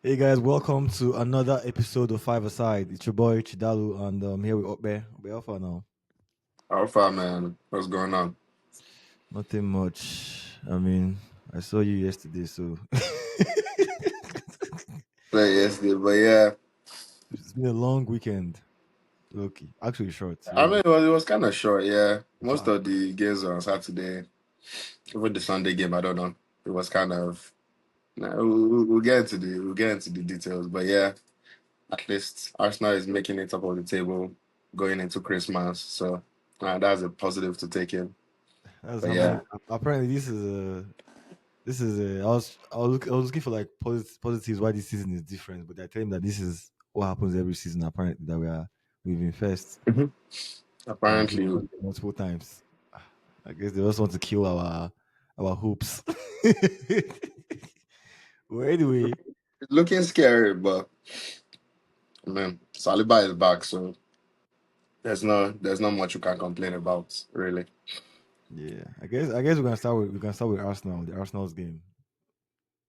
Hey guys, welcome to another episode of Five Aside. It's your boy Chidalu, and I'm here with Obe. Obe Alpha now. Alpha man, what's going on? Nothing much. I mean, I saw you yesterday, so Play yesterday, but yeah, it's been a long weekend. Loki, actually short, I mean really. it was kind of short. Yeah, most Fuck. of the games were on Saturday. Even the Sunday game, I don't know. It was kind of. Nah, we'll get into the details, but yeah, at least Arsenal is making it top of the table going into Christmas, so that's a positive to take in. That's But I mean, yeah, apparently I was looking for like positives why this season is different, but I tell him that this is what happens every season. Apparently that we've been first Mhm. and we've Apparently lost multiple times. I guess they just want to kill our hopes. Well, anyway, it's looking scary, but I mean Saliba is back, so there's not much you can complain about, really. yeah, I guess we can start with Arsenal, the Arsenal's game.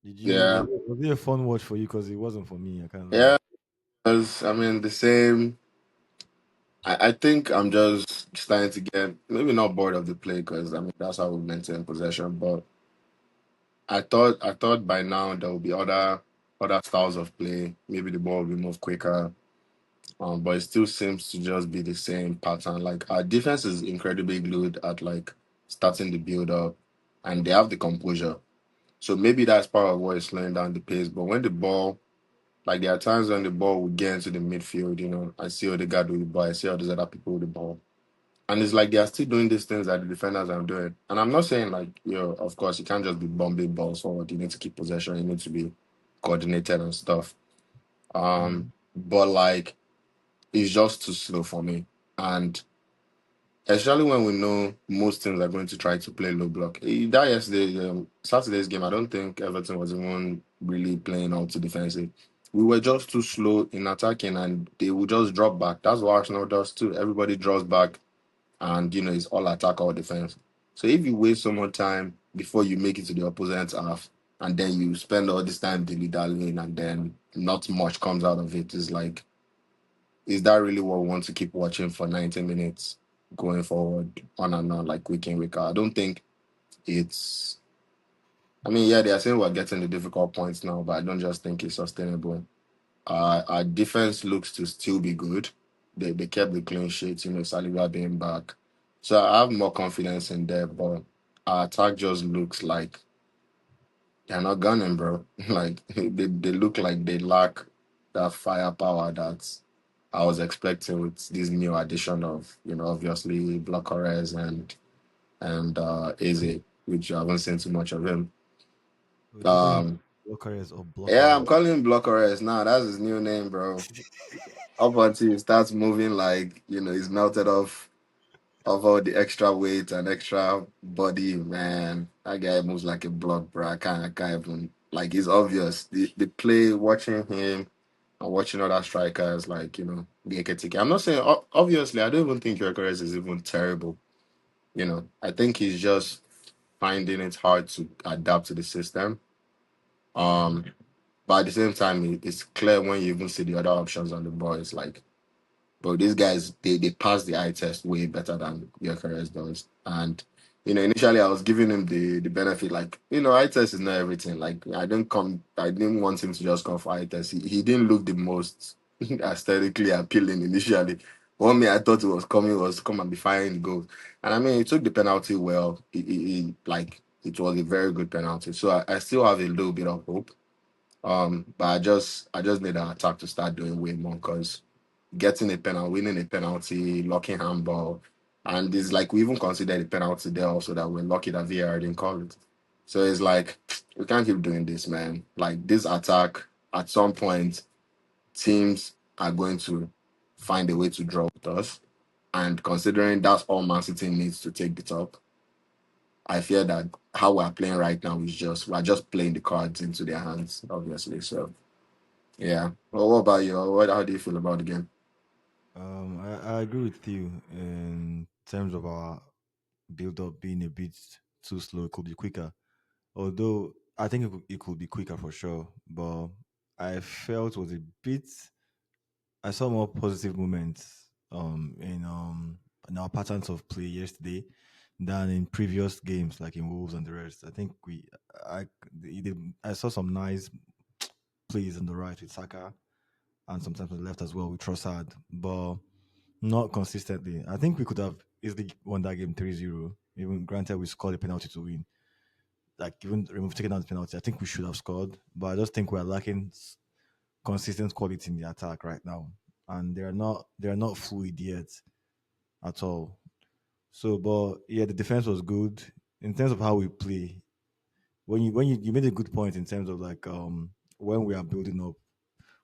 Did you Yeah, was it a fun watch for you? Because it wasn't for me. I can't lie. yeah. Because I mean, the same. I think I'm just starting to get maybe not bored of the play because I mean that's how we maintain possession. But I thought by now there will be other styles of play. Maybe the ball will be moved quicker. But it still seems to just be the same pattern. Like our defense is incredibly good at like starting the build up, and they have the composure. So maybe that's part of what is slowing down the pace. But when the ball like there are times when the ball would get into the midfield, I see Ødegaard with the ball, I see all these other people with the ball. And it's like they are still doing these things that the defenders are doing. And I'm not saying like, of course you can't just be bombing balls forward. You need to keep possession, you need to be coordinated and stuff. Mm. But like it's just too slow for me. And especially when we know most teams are going to try to play low block. That yesterday, Saturday's game, I don't think Everton was even really playing out to defensive. We were just too slow in attacking, and they would just drop back. That's what Arsenal does too. Everybody draws back, and it's all attack or defense. So if you waste so much time before you make it to the opposite half, and then you spend all this time dilly dallying, and then not much comes out of it, is like, is that really what we want to keep watching for 90 minutes going forward on and on, like week in, week out? I don't think it's. I mean, yeah, they are saying we're getting the difficult points now, but I don't just think it's sustainable. Our defense looks to still be good. They kept the clean sheet, Saliba being back. So I have more confidence in there, but our attack just looks like they're not gunning, bro. Like they look like they lack that firepower that I was expecting with this new addition of, obviously Gyökeres and Eze, which I haven't seen too much of him. Or do you call him Um, blockers or yeah, I'm blockers? calling him Gyökeres now. That's his new name, bro. Up until he starts moving, like he's melted off of all the extra weight and extra body, man. That guy moves like a block, bro. I can't even like. It's obvious. The play, watching him and watching other strikers like Gyökeres. I'm not saying obviously. I don't even think Gyökeres is even terrible. I think he's just finding it hard to adapt to the system. Um, but at the same time, it's clear when you even see the other options on the ball. It's like, but these guys, they pass the eye test way better than Gyökeres does. And initially I was giving him the benefit, like eye test is not everything. Like I didn't want him to just come for eye test. He didn't look the most aesthetically appealing initially. One me I thought it was coming was come and be firing the goals. And I mean, he took the penalty well. Like it was a very good penalty. So I still have a little bit of hope. But I just need an attack to start doing way more because getting a penalty, winning a penalty, locking handball, and it's like we even considered a penalty there also that we're lucky that VAR didn't call it. So it's like we can't keep doing this, man. Like this attack, at some point, teams are going to find a way to draw with us. And considering that's all Man City needs to take the top, I fear that how we're playing right now is just we're just playing the cards into their hands, obviously. So yeah. Well, what about you? How do you feel about the game? I agree with you in terms of our build up being a bit too slow. It could be quicker. Although I think it could be quicker for sure, but I felt was a bit. I saw more positive moments in our patterns of play yesterday than in previous games like in Wolves and the rest. I think I I saw some nice plays on the right with Saka and sometimes on the left as well with Trossard, but not consistently. I think we could have easily won that game 3-0. Even granted we scored a penalty to win. Like even remove taking out the penalty, I think we should have scored, but I just think we're lacking consistent quality in the attack right now, and they're not fluid yet at all. So, but yeah, the defense was good in terms of how we play. You made a good point in terms of like when we are building up,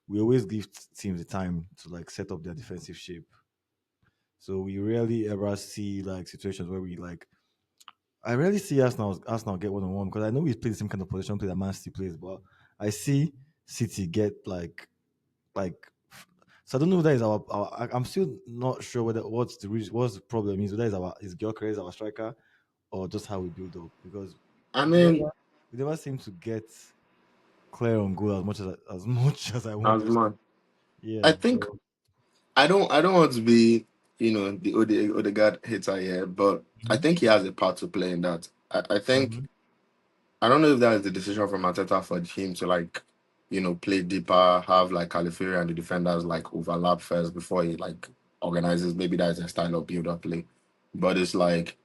we always give teams the time to like set up their defensive shape. So we rarely ever see like situations where we like. I rarely see Arsenal get 1-on-1 because I know we play the same kind of position play that Man City plays, but I see City get like so I don't know if that is I'm still not sure what's the problem is, whether is Gyökeres our striker or just how we build up, because I we mean, never we never seem to get clear on goal as much as I want as us to. much. I Yeah, think so I don't want to be, the Odegaard hater here, but I mhm, think he has a part to play in that. I think mhm, I don't know if that is the decision from Mateta for him to like, play deeper, have like Califury and the defenders like overlap first before he like organizes. Maybe that's a style of build up play. But it's like,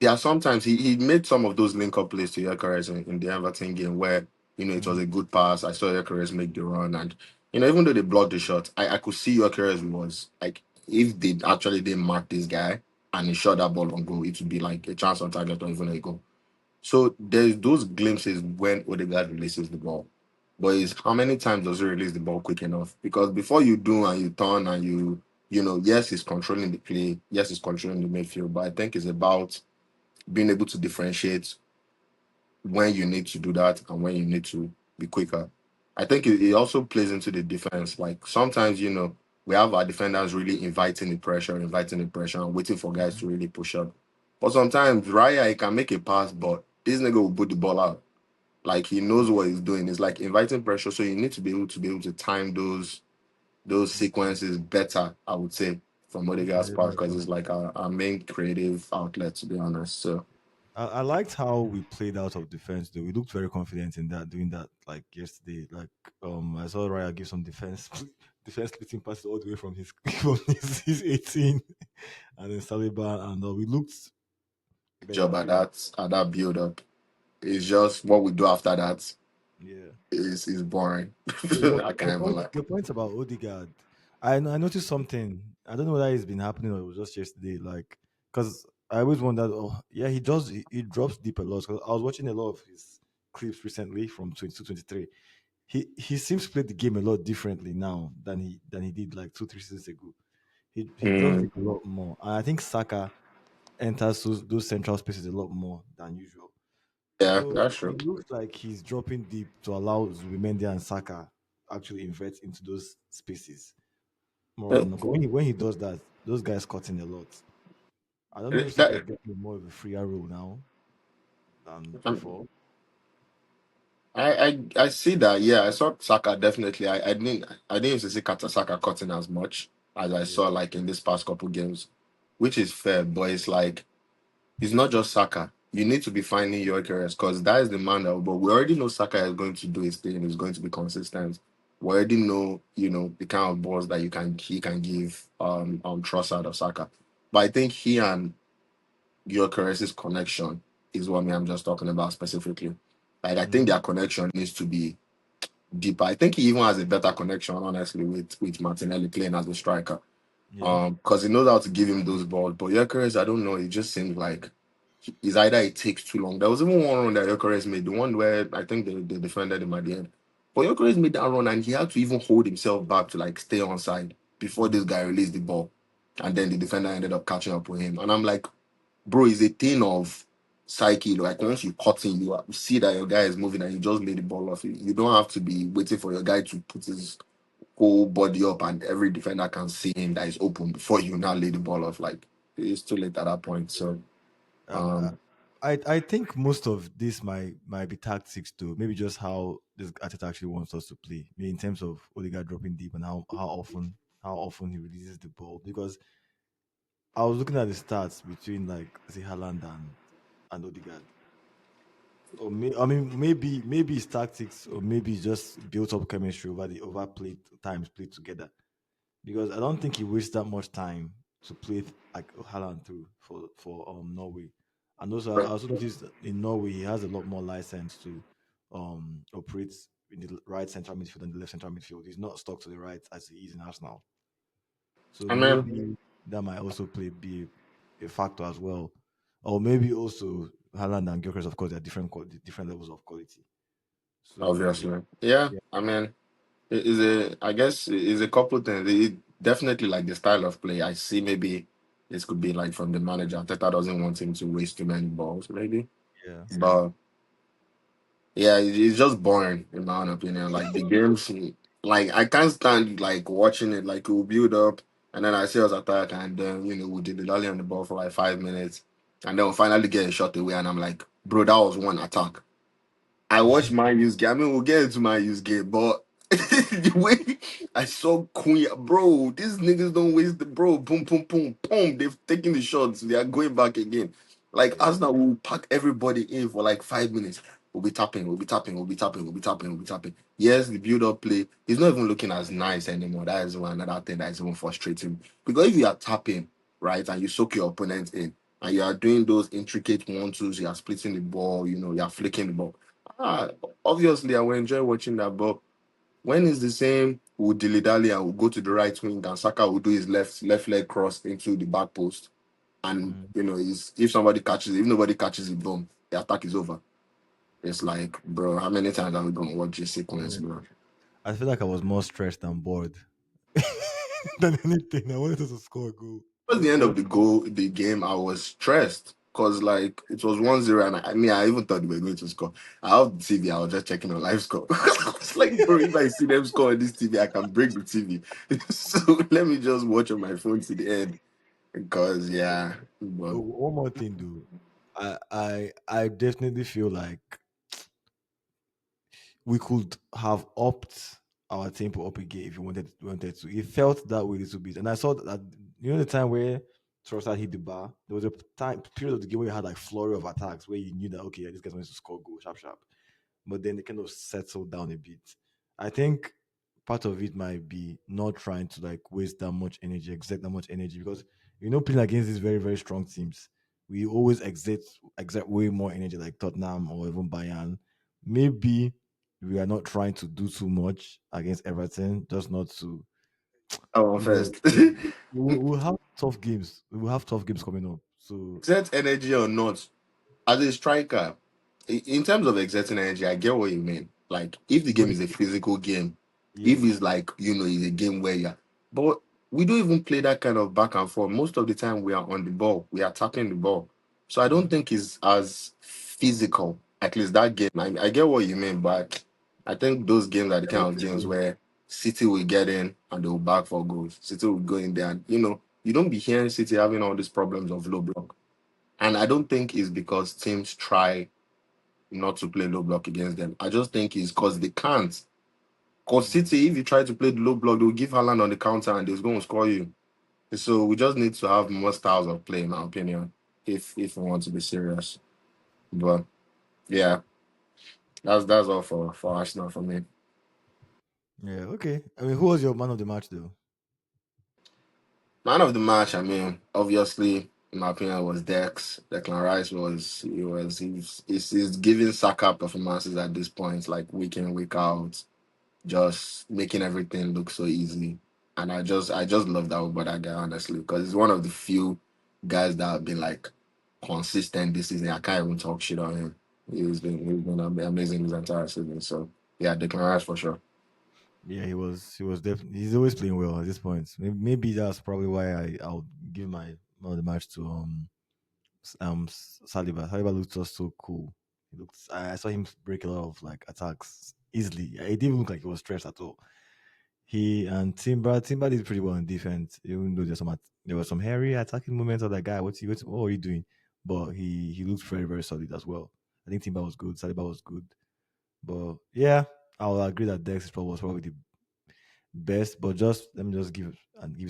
yeah, sometimes he made some of those link up plays to Gyökeres in the Everton game where, it was mhm, a good pass. I saw Gyökeres make the run, and even though they blocked the shot, I could see Gyökeres was like, if they actually didn't mark this guy and he shot that ball on goal, it would be like a chance on target or even a goal. So there's those glimpses when Odegaard releases the ball. But it's how many times does he release the ball quick enough? Because before you do and you turn and yes, he's controlling the play, yes, he's controlling the midfield, but I think it's about being able to differentiate when you need to do that and when you need to be quicker. I think it also plays into the defense. Like sometimes, we have our defenders really inviting the pressure, and waiting for guys mhm. to really push up. But sometimes Raya he can make a pass, but this nigga will put the ball out. Like he knows what he's doing. It's like inviting pressure. So you need to be able to time those sequences better, I would say, from Yeah, Odegaard's you're part, right, because though. it's like our main creative outlet, to be honest. So I liked how we played out of defense though. We looked very confident in that, doing that like yesterday. Like I saw Raya give some defense defense splitting passes all the way from his from his 18, and then Saliba, and we looked job better. at that build up. It's just what we do after that Yeah. is boring. So I can't even lie. your point about Odegaard, I noticed something. I don't know whether it's been happening or it was just yesterday. Like, because I always wondered. Oh, yeah, he drops deep a lot. 'Cause I was watching a lot of his clips recently from 22-23. He seems to play the game a lot differently now than he did like 2-3 seasons ago. He drops Mm, deep a lot more, and I think Saka enters those central spaces a lot more than usual. yeah, So that's true. it looks like he's dropping deep to allow Zubimendi and Saka actually invert into those spaces more Uh, often. 'Cause when he does that, those guys cut in a lot. I don't know if Saka is That, getting more of a freer role now than um, before. I see that. Yeah, I saw Saka definitely. I didn't even see Kata Saka cutting as much as I saw Yeah. like in this past couple games, which is fair. But it's like it's not just Saka. You need to be finding your carriers because that is the man that. But we already know Saka is going to do his thing. He's going to be consistent. We already know, the kind of balls that he can give Trossard or Saka. But I think he and Gyökeres' connection is what me I'm just talking about specifically. Like I think Mm-hmm. their connection needs to be deeper. I think he even has a better connection, honestly, with Martinelli playing as a striker. Yeah. Because he knows how to give him those balls. But Gyökeres, I don't know. It just seems like it's either it takes too long. There was even one run that Gyökeres made, the one where I think they defended him at the end. But Gyökeres made that run and he had to even hold himself back to like stay on side before this Mm. guy released the ball. And then the defender ended up catching up with him. And I'm like, bro, it's a thing of psyche. Like once you cut in, you see that your guy is moving and you just lay the ball off. You don't have to be waiting for your guy to put his whole body up and every defender can see him that is open before you now lay the ball off. Like it's too late at that point. So Uh, uh, um I think most of this might be tactics too. Maybe just how this Arteta actually wants us to play. Maybe in terms of Ødegaard dropping deep and how often he releases the ball. Because I was looking at the stats between like say Haaland and Ødegaard. I mean maybe it's tactics or maybe it's just built up chemistry over the overplayed times played together. Because I don't think he wastes that much time to play like Haaland through for Norway. And also, I Right. also noticed that in Norway he has a lot more license to operate in the right central midfield than the left central midfield. He's not stuck to the right as he is in Arsenal. So I mean, maybe that might also be a factor as well. Or maybe also Haaland and Gyökeres, of course, they're different levels of quality. So obviously, yeah. yeah, I mean, it is a. I guess it is a couple things. It definitely like the style of play. I see. Maybe this could be like from the manager. Teta doesn't want him to waste too many balls, maybe. yeah. But yeah, it's just boring in my own opinion. Like the games, like I can't stand like watching it. Like it will build up, and then I see us attack, and then we did the rally on the ball for like 5 minutes, and then we'll finally get a shot away, and I'm like, bro, that was one attack. I watched my use game. I mean, we'll get into my use game, but the way I saw Queen, bro, these niggas don't waste the bro. Boom, boom, boom, boom. They've taken the shots. They are going back again. Like Yeah. Arsenal will pack everybody in for like 5 minutes. We'll be tapping, we'll be tapping, we'll be tapping, we'll be tapping, we'll be tapping. Yes, the build-up play is not even looking as nice anymore. That is one another thing that is even frustrating. Because if you are tapping, right, and you soak your opponent in, and you are doing those intricate one-twos, you are splitting the ball, you are flicking the ball. Ah, obviously, I will enjoy watching that. But when it's the same, we'll dilly dally and we'll go to the right wing, and Saka will do his left leg cross into the back post. And Mhm. if somebody catches it, if nobody catches it, boom, the attack is over. It's like, bro, how many times are we gonna watch this sequence, Yeah. bro? I feel like I was more stressed and bored than anything. I wanted us to score a goal. Towards the end But of the game, I was stressed because like it was 1-0, and I even thought they were going to score. I have the TV, I was just checking on live score. I was like, bro, if I see them score on this TV, I can break the TV. So let me just watch on my phone to the end. Because yeah, but one more thing, though. I definitely feel like we could have upped our tempo up again if we wanted to. It felt that way a little bit, and I saw that the time where Trossard hit the bar. There was a time period of the game where you had like flurry of attacks where you knew that okay, yeah, this guy's going to score goal sharp sharp. But then they kind of settled down a bit. I think part of it might be not trying to like waste that much energy, exert that much energy because playing against these very very strong teams, we always exert way more energy like Tottenham or even Bayern. Maybe we are not trying to do too much against Everton, just not to oh, you know first. we'll have tough games. We'll have tough games coming up. So Set energy or not, as a striker, in terms of exerting energy, I get what you mean. Like, if the game but is a physical game, if yeah, it's like, it's a game where you're, but we don't even play that kind of back and forth. Most of the time, we are on the ball, we are tapping the ball. So I don't mhm. think it's as physical, at least that game. I get what you mean, but I think those games are the kind of games where City will get in and they will back for goals. City will go in there and, you don't be hearing City having all these problems of low block. And I don't think it's because teams try not to play low block against them. I just think it's because they can't. Because Mm. City, if you try to play the low block, they'll give Haaland on the counter and they're going to score you. So we just need to have more styles of play, in my opinion, if we want to be serious. But yeah, that's all for Arsenal for me. Yeah, okay. I mean, who was your man of the match though? Man of the match, I mean, obviously, in my opinion, was Dex. Declan Rice he's giving Saka performances at this point, like week in, week out, just making everything look so easy. And I just love that about that guy, honestly, because he's one of the few guys that have been like consistent this season. I can't even talk shit on him. He's been amazing this entire season. So yeah, Declan Rice for sure. Yeah, he was definitely he's always playing well at this point. Maybe that's probably why I'll give my man of the match to Saliba. Saliba looked just so cool. I saw him break a lot of like attacks easily. It didn't look like he was stressed at all. He and Timber did pretty well in defense, even though there were some hairy attacking moments of that guy. What are you doing? but he looked very very solid as well. I think Timber was good, Saliba was good, but yeah, I'll agree that Dex was probably the best. But just let me just give it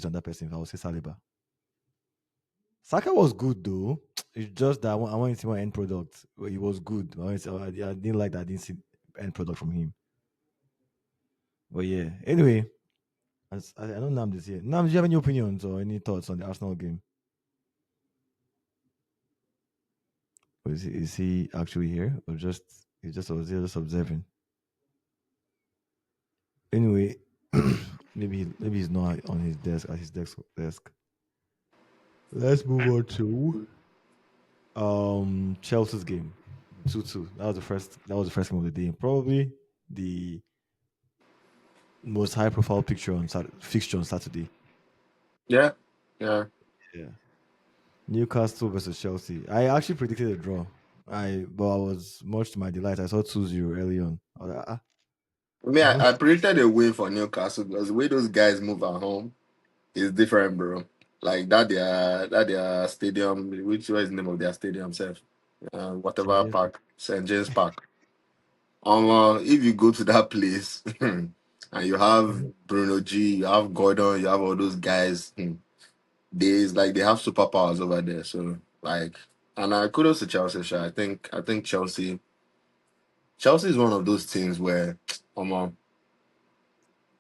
to another person. I would say Saliba. Saka was good though. It's just that I wanted to see my end product. Well, he was good. I didn't like that. I didn't see end product from him. But yeah. Anyway, I know Nam is here. Nam, do you have any opinions or any thoughts on the Arsenal game? Or is he actually here, or just he just was here just observing? Anyway, maybe he's not on his desk at his desk. Let's move on to Chelsea's game. 2-2. That was the first game of the day. Probably the most high profile fixture on Saturday. Yeah, yeah. Yeah. Newcastle versus Chelsea. I actually predicted a draw. But I was much to my delight. I saw 2-0 early on. I was like, I mean, I I hope predicted a win for Newcastle because the way those guys move at home is different, bro. Like that their stadium, which was the name of their stadium, self, whatever changes. park, St James Park. If you go to that place and you have Bruno G, you have Gordon, you have all those guys, there's like they have superpowers over there. So like, and kudos to Chelsea. Sha. I think Chelsea is one of those teams where um,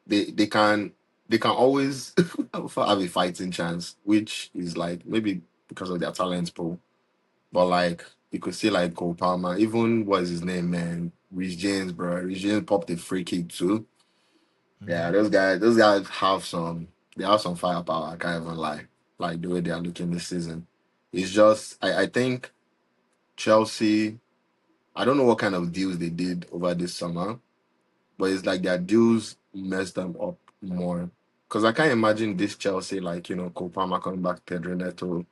they can always have a fighting chance, which is like maybe because of their talent pool. But like you could see like Cole Palmer, even what is his name, man? Rich James, bro. Rich James popped a free kick too. Yeah, Mhm. those guys have some firepower, I can't even lie. Like the way they are looking this season. It's just I think Chelsea, I don't know what kind of deals they did over this summer, but it's like their deals messed them up more. Because I can't imagine this Chelsea, like, Cole Palmer coming back, Pedro Neto,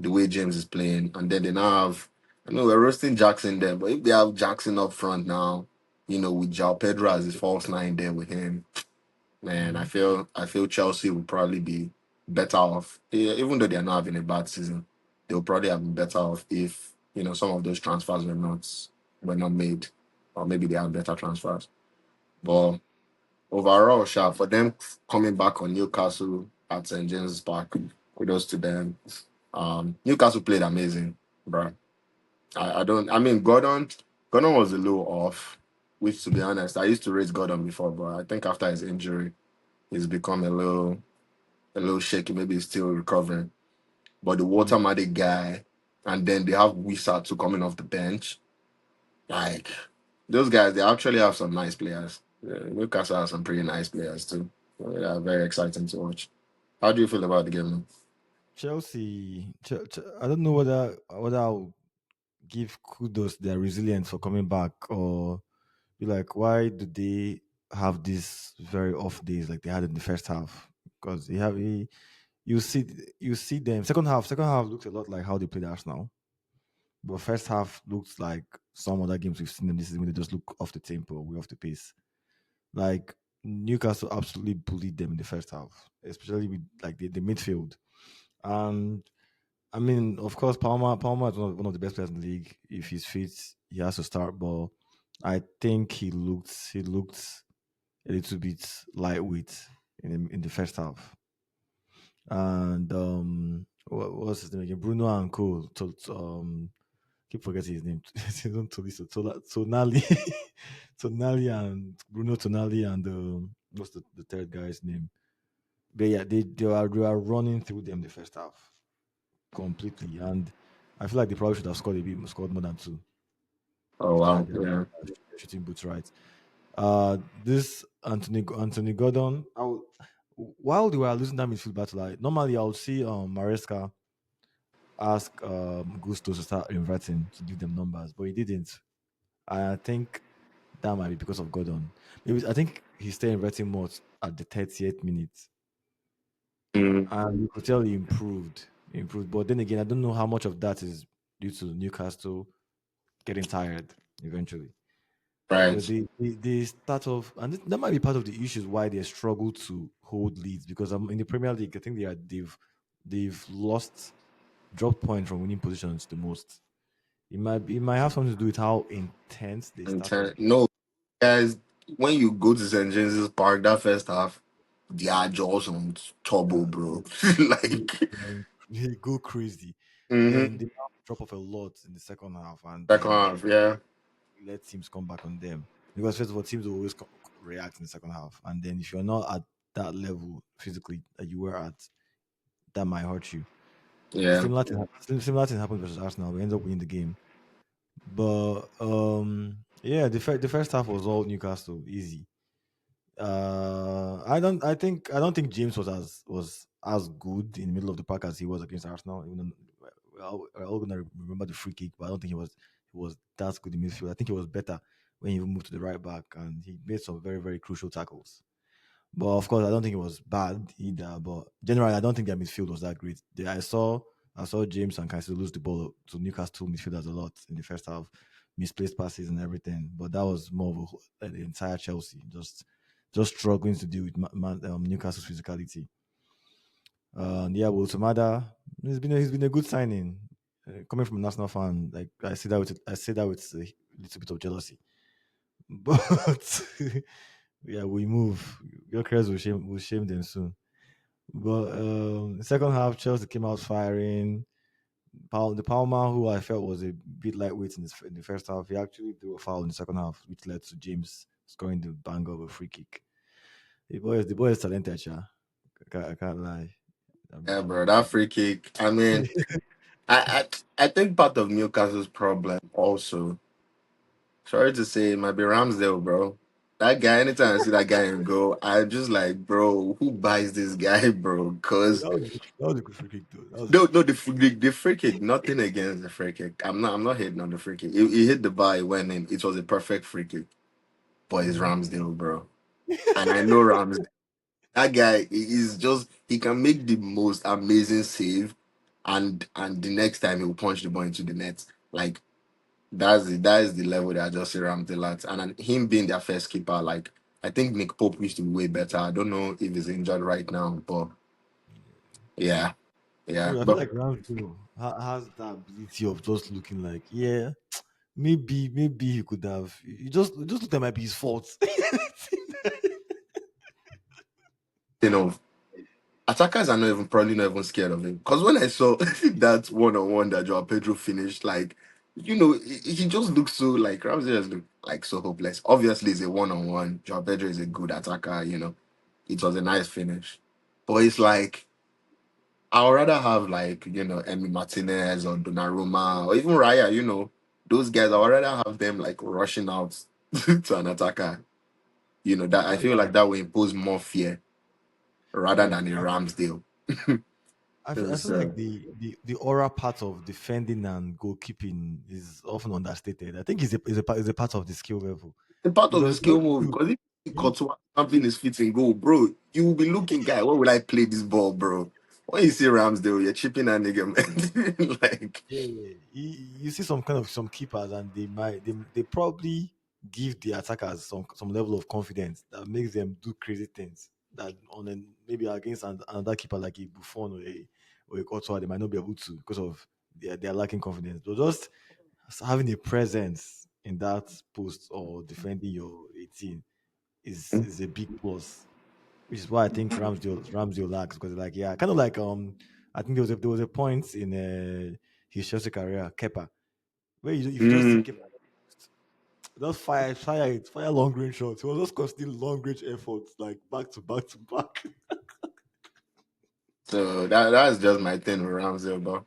the way James is playing. And then they now have, I know we're roasting Jackson there, but if they have Jackson up front now, with João Pedro as his false nine there with him, man, I Mhm. feel I feel Chelsea would probably be better off. Yeah, even though they're not having a bad season, they'll probably have been better off if, some of those transfers were not made. Or maybe they have better transfers. But overall, sure, for them coming back on Newcastle at St James's Park, kudos to them. Newcastle played amazing, bro. I don't. I mean, Gordon was a little off. Which, to be honest, I used to rate Gordon before, but I think after his injury, he's become a little shaky. Maybe he's still recovering. But the Mm. watermatic guy, and then they have Wisa too coming off the bench. Like those guys, they actually have some nice players. Yeah, Newcastle has some pretty nice players too. So, they are very exciting to watch. How do you feel about the game? Chelsea. I don't know whether I'll give kudos to their resilience for coming back, or be like, why do they have these very off days like they had in the first half? Because you see them second half looks a lot like how they played Arsenal, but first half looks like some other games we've seen them this season when they just look off the tempo, way off the pace. Like Newcastle absolutely bullied them in the first half, especially with like the midfield. And I mean, of course, Palmer is one of the best players in the league. If he's fit, he has to start. But I think he looked a little bit lightweight in the first half. And what was his name again? Bruno and Cole. Keep forgetting his name. Tonali, Tonali and Bruno Tonali and what's the third guy's name? But yeah, they are running through them the first half completely, and I feel like they probably should have scored more than two Oh if they had wow, their yeah. shooting boots right. This Anthony Gordon, while they were losing that midfield battle, normally I would see Maresca ask Gusto to start inverting to give them numbers, but he didn't. I think that might be because of Gordon. Maybe I think he started inverting more at the 38th minute, Mm, and you could tell he improved. But then again, I don't know how much of that is due to Newcastle getting tired eventually. Because right. they start off, and that might be part of the issues why they struggle to hold leads. Because in the Premier League, I think they've lost drop point from winning positions the most. It might have something to do with how intense they started. No, guys, when you go to St. James's Park that first half, they are just on turbo, Yeah, bro. they, Like, they go crazy. Then hmm they now drop off a lot in the second half, and second then half, yeah, let teams come back on them. Because first of all, teams will always react in the second half, and then if you're not at that level physically that you were at, that might hurt you. yeah, Similar thing happened versus Arsenal. We end up winning the game, but yeah, the first half was all Newcastle, easy. I don't think James was as good in the middle of the park as he was against Arsenal. Even though we're all gonna remember the free kick, but I don't think he was that good in midfield. I think he was better when he moved to the right back and he made some very very crucial tackles. But of course, I don't think it was bad either. But generally, I don't think their midfield was that great. I saw James and Caicedo lose the ball to Newcastle midfielders a lot in the first half, misplaced passes and everything. But that was more of the entire Chelsea just struggling to deal with Newcastle's physicality. Yeah, well, Tamada, he's been a good signing. Coming from a national fan, like I say that with a little bit of jealousy, but yeah, we move. Gyökeres will shame them soon. But second half, Chelsea came out firing. The Palmer, who I felt was a bit lightweight in the first half, he actually threw a foul in the second half, which led to James scoring the bang of a free kick. The boy is talented, yeah. I can't lie. yeah, bro. That free kick. I mean, I think part of Newcastle's problem also. Sorry to say, it might be Ramsdale, bro. That guy. Anytime I see that guy in goal, I'm just like, bro, who buys this guy, bro? Cause That was a good free kick, though. That was a no, good no, free the, kick. the free kick. Nothing against the free kick. I'm not hating on the free kick. He hit the bar, it went in. It was a perfect free kick. But it's Mhm. Ramsdale, bro. And I know Ramsdale. That guy is just he can make the most amazing save, and the next time he will punch the ball into the net. Like that is the level that I just see Ramsdale at. And him being their first keeper, like I think Nick Pope used to be way better. I don't know if he's injured right now, but yeah, yeah. I feel But like Ramsdale has that ability of just looking like, yeah, maybe he could have. It just looked like might be his fault. you know, attackers are not even probably not even scared of him. Because when I saw that one on one that Joao Pedro finished, like he just looks so like Ramsey just look like so hopeless. Obviously, it's a one on one. Joao Pedro is a good attacker. It was a nice finish, but it's like I would rather have like Emi Martinez or Donnarumma or even Raya. Those guys. I would rather have them like rushing out to an attacker. That I I, feel like that will impose more fear rather yeah, than a Ramsdale. I feel So. like the aura part of defending and goalkeeping is often understated. I think it's a part of the skill level The part of the because skill move because if you cut something his feet and go, bro, you will be looking, guy. Where will I play this ball, bro? When you see Ramsdale, you're chipping that nigga, man. Like, yeah, you see some keepers and they probably give the attackers some level of confidence that makes them do crazy things that maybe against another keeper like a Buffon or a Courtois they might not be able to because of they're lacking confidence. But just having a presence in that post or defending your 18 is a big plus, which is why I think Ramsdale lacks because like yeah, kind of like I think there was a point in his Chelsea career, Kepa, where if you just see mm. Kepa just fire long range shots, he was just constantly long range efforts like back to back to back. So that's just my thing with Ramsdale, but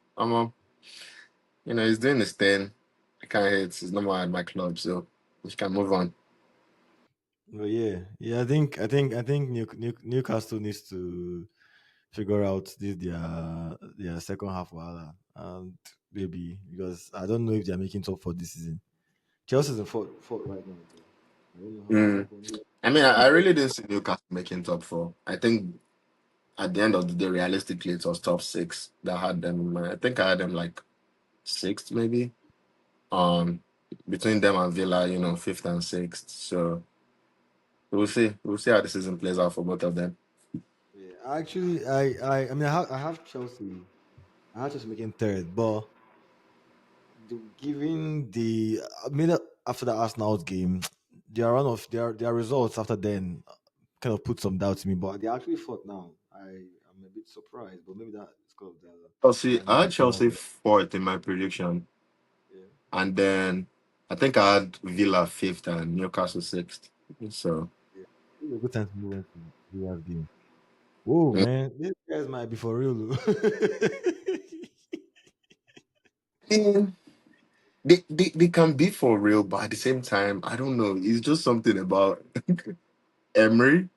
he's doing his thing. I can't hate. He's number one at my club, so we can move on. But yeah, I think Newcastle needs to figure out this their second half wahala and maybe because I don't know if they're making top for this season. Chelsea's in fourth right now, so I don't know how Mm. I mean, I really didn't see Newcastle making top four. I think at the end of the day, realistically, it was top six that had them. I think I had them like sixth, maybe. Um, Between them and Villa, fifth and sixth. So we'll see. We'll see how the season plays out for both of them. yeah, actually, I mean, I have Chelsea. I had just making third, but given the I mean after the Arsenal's game, their run of their results after then kind of put some doubt in me. But they actually fought now. I'm a bit surprised, but maybe that's because of Chelsea, their I had league form. Chelsea fourth in my prediction, Yeah, and then I think I had Villa fifth and Newcastle sixth. So yeah. It was a good time to move on to Villa's game. Oh mm, man, these guys might be for real. yeah, they can be for real, but at the same time, I don't know. It's just something about Emery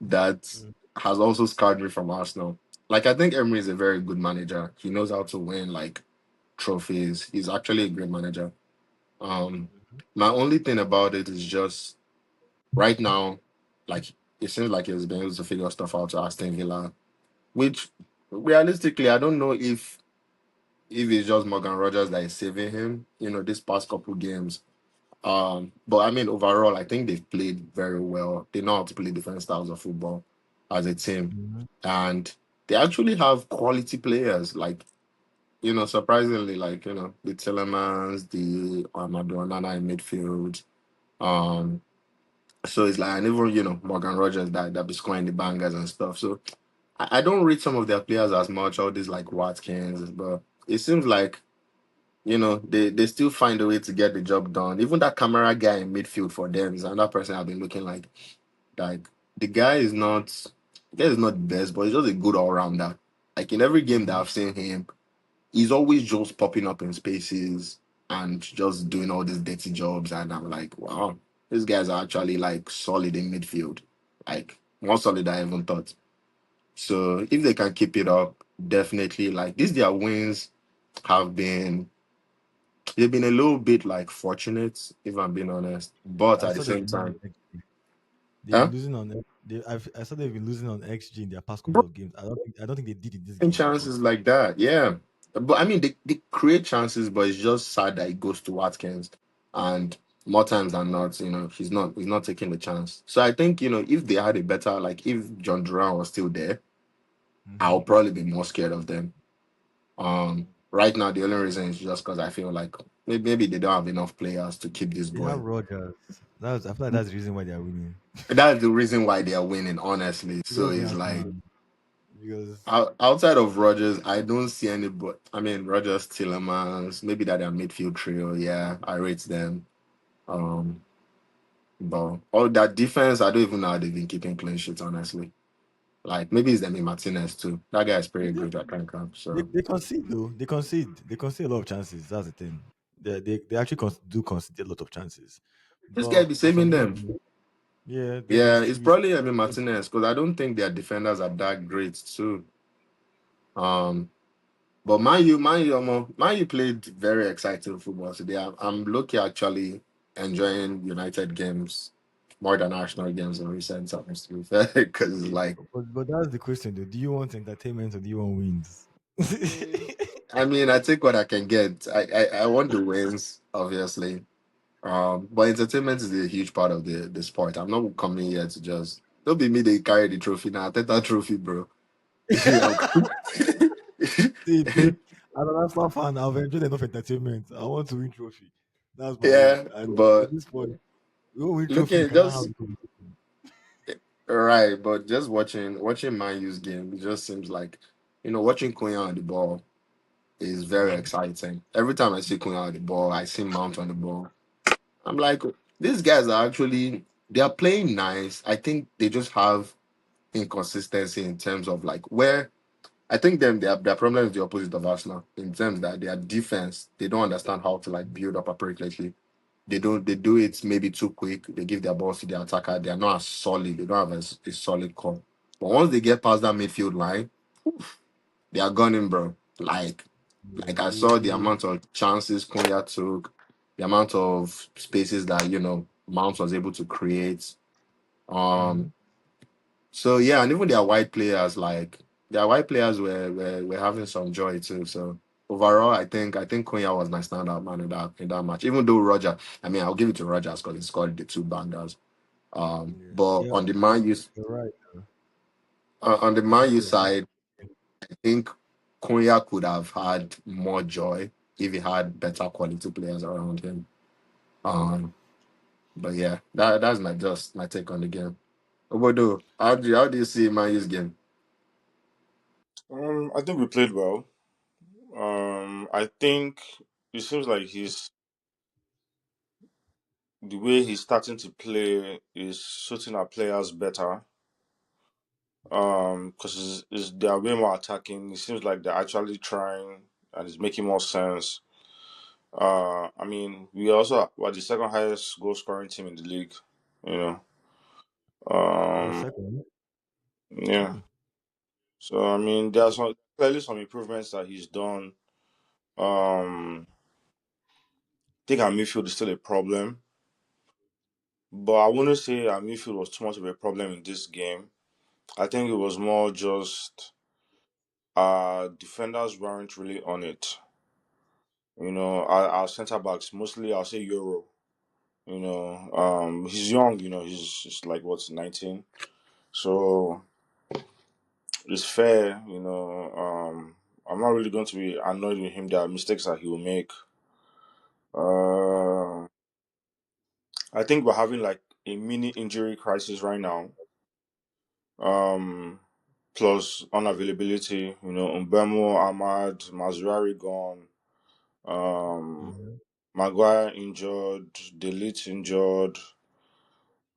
that Mm, has also scarred me from Arsenal. Like I think Emery is a very good manager. He knows how to win like trophies. He's actually a great manager. Um, mhm, my only thing about it is just right now, like it seems like he's been able to figure stuff out to Aston Villa, which realistically, I don't know if it's just Morgan Rogers that is saving him. You know, this past couple games. But I mean, overall, I think they've played very well. They know how to play different styles of football as a team, mhm. and they actually have quality players. Like surprisingly, like the Tillemans, the Amadou Onana in midfield. Um, so it's like, and even Morgan Rogers that be scoring the bangers and stuff. So I don't read some of their players as much. All these like Watkins, but it seems like they still find a way to get the job done. Even that camera guy in midfield for them is another person I've been looking like the guy is not the guy is not the best, but he's just a good all rounder. Like in every game that Mhm. I've seen him, he's always just popping up in spaces and just doing all these dirty jobs. And I'm like, wow, these guys are actually like solid in midfield, like more solid than I even thought. So if they can keep it up, definitely like these their wins have been they've been a little bit like fortunate, if I'm being honest. But I at the saw they've same been losing time, on XG. They've been huh? losing on. I saw they've been losing on XG in their past couple Bro, of games. I don't think they did in this in game, but chances like that, yeah. But I mean, they create chances, but it's just sad that it goes to Watkins, and more times than not, he's not taking the chance. So I think if they had a better like if John Duran was still there, hmm I'll probably be more scared of them. Right now the only reason is just because I feel like maybe they don't have enough players to keep this they have going. Rogers. I feel like that's the reason why they are winning. That's the reason why they are winning, honestly. So Because they it's are like strong. Because outside of Rogers, I don't see any. But I mean, Rogers, Tillemans, maybe that their midfield trio. Yeah, I rate them. Um, but all that defense, I don't even know how they've been keeping clean sheets. Honestly, like maybe it's Demi Martinez too. That guy is pretty they, good at camp. they, So they concede though. They concede a lot of chances. That's the thing. They actually do concede a lot of chances. this guy But be for saving some them. reason, yeah, Yeah, it's probably Demi Martinez because I don't think their defenders are that great too. Um, But Man U played very exciting football today. I'm lucky actually enjoying United games more than Arsenal games in recent times. To be fair, because like, but that's the question though. Do you want entertainment or do you want wins? mm, I mean, I take what I can get. I want the wins, obviously. But entertainment is a huge part of the sport. I'm not coming here to just don't be me. They carry the trophy now. Take that trophy, bro. See, as an Arsenal fan, I've enjoyed enough entertainment. I want to win trophy. That's my own. Yeah, And at but this point, we won't win trophy. We looking cannot have just the conversation. right, but just watching Man U's game, it just seems like watching Konya on the ball is very Mhm. exciting. Every time I see Konya on the ball, I see Mount on the ball. I'm like, these guys are actually they are playing nice. I think they just have inconsistency in terms of like where I think their problem is the opposite of Arsenal in terms that their defense they don't understand how to like build up appropriately. They do it maybe too quick. They give their balls to the attacker. They are not as solid. They don't have a solid core. But once they get past that midfield line, they are gunning, bro. Like Yeah, I saw the amount of chances Kunya took, the amount of spaces that Mount was able to create. mhm. Um, so yeah, and even their white players were having some joy too. So overall, I think Kunya was my standout man in that match. Even though Roger, I mean, I'll give it to Rogers because he scored the two bangers. Yeah, But yeah, on the you're right. On the I Man think U you're right. side, I think. Konya could have had more joy if he had better quality players around him. Um, but yeah, that's my take on the game. Obodo, how do you see Man U's game? I think we played well. I think it seems like the way he's starting to play is suiting our players better. Because they are way more attacking. It seems like they're actually trying, and it's making more sense. I mean, we also were the second highest goal scoring team in the league. You know, Oh, um, second. yeah. Hmm. So I mean, there's clearly some improvements that he's done. I think our midfield is still a problem, but I wouldn't say our midfield was too much of a problem in this game. I think it was more just our defenders weren't really on it. Our centre backs mostly I'll say Euro. He's young. He's just like what's 19, so it's fair. I'm not really going to be annoyed with him. There are mistakes that he will make. Uh, I think we're having like a mini injury crisis right now. Um, Plus unavailability. Mbemo, Ahmad, Mazurari gone. Um, Mhm. Maguire injured, Delete injured.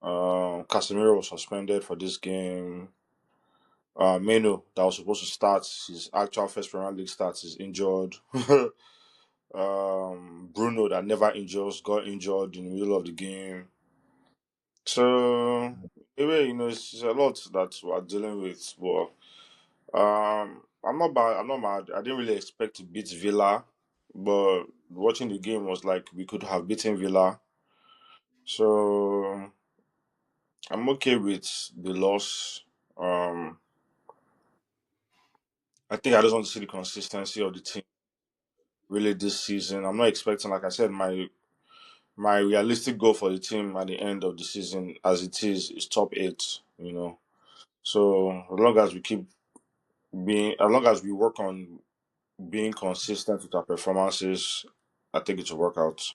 Casemiro was suspended for this game. Meno, that was supposed to start his actual first Premier League starts, is injured. Bruno, that never injures, got injured in the middle of the game. So, anyway, it's a lot that we're dealing with. But I'm not bad. I'm not mad. I didn't really expect to beat Villa, but watching the game was like we could have beaten Villa. So I'm okay with the loss. Um, I think I just want to see the consistency of the team really this season. I'm not expecting, like I said, my realistic goal for the team at the end of the season, as it is top eight. So as long as we work on being consistent with our performances, I think it will work out.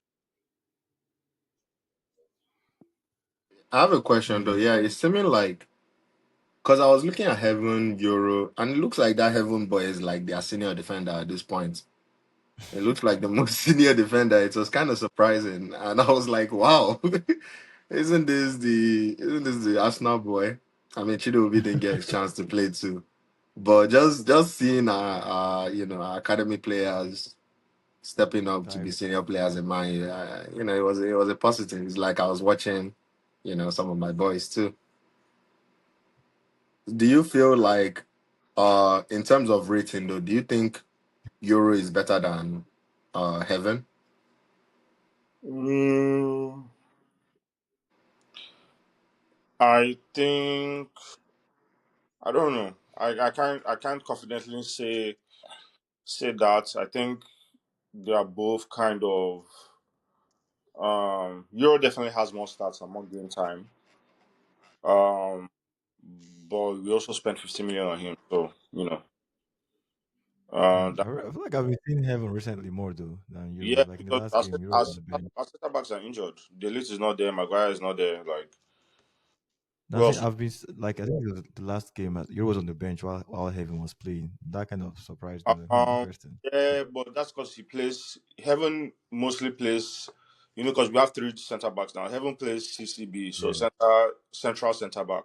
I have a question though. Yeah. Yeah, it's seeming like because I was looking at Heaven Euro, and it looks like that Heaven boy is like their senior defender at this point. It looks like the most senior defender. It was kind of surprising, and I was like, "Wow, isn't this the Arsenal boy?" I mean, Chidobe didn't get a chance to play too, but just seeing our academy players stepping up to be Time. senior players in mine, it was a positive. It's like I was watching, some of my boys too. Do you feel like, in terms of rating though, do you think Euro is better than Heaven? Mm, I think I don't know. I can't confidently say that. I think they are both kind of. Euro definitely has more stats and more game time. Um, but we also spent 50 million on him, so that, I feel like I've been seeing Heaven recently more though than Euro. yeah, Like in the because last game, Euro was on the bench. our center backs are injured. Delete is not there. Maguire is not there. Like, Now, who see, else? I've been like I think it was the last game Euro was on the bench while Heaven was playing. That kind of surprised me. Like, Um, interesting. yeah, but that's because he plays. Heaven mostly plays. Because we have three center backs now. Heaven plays CCB, so Yeah. central center back.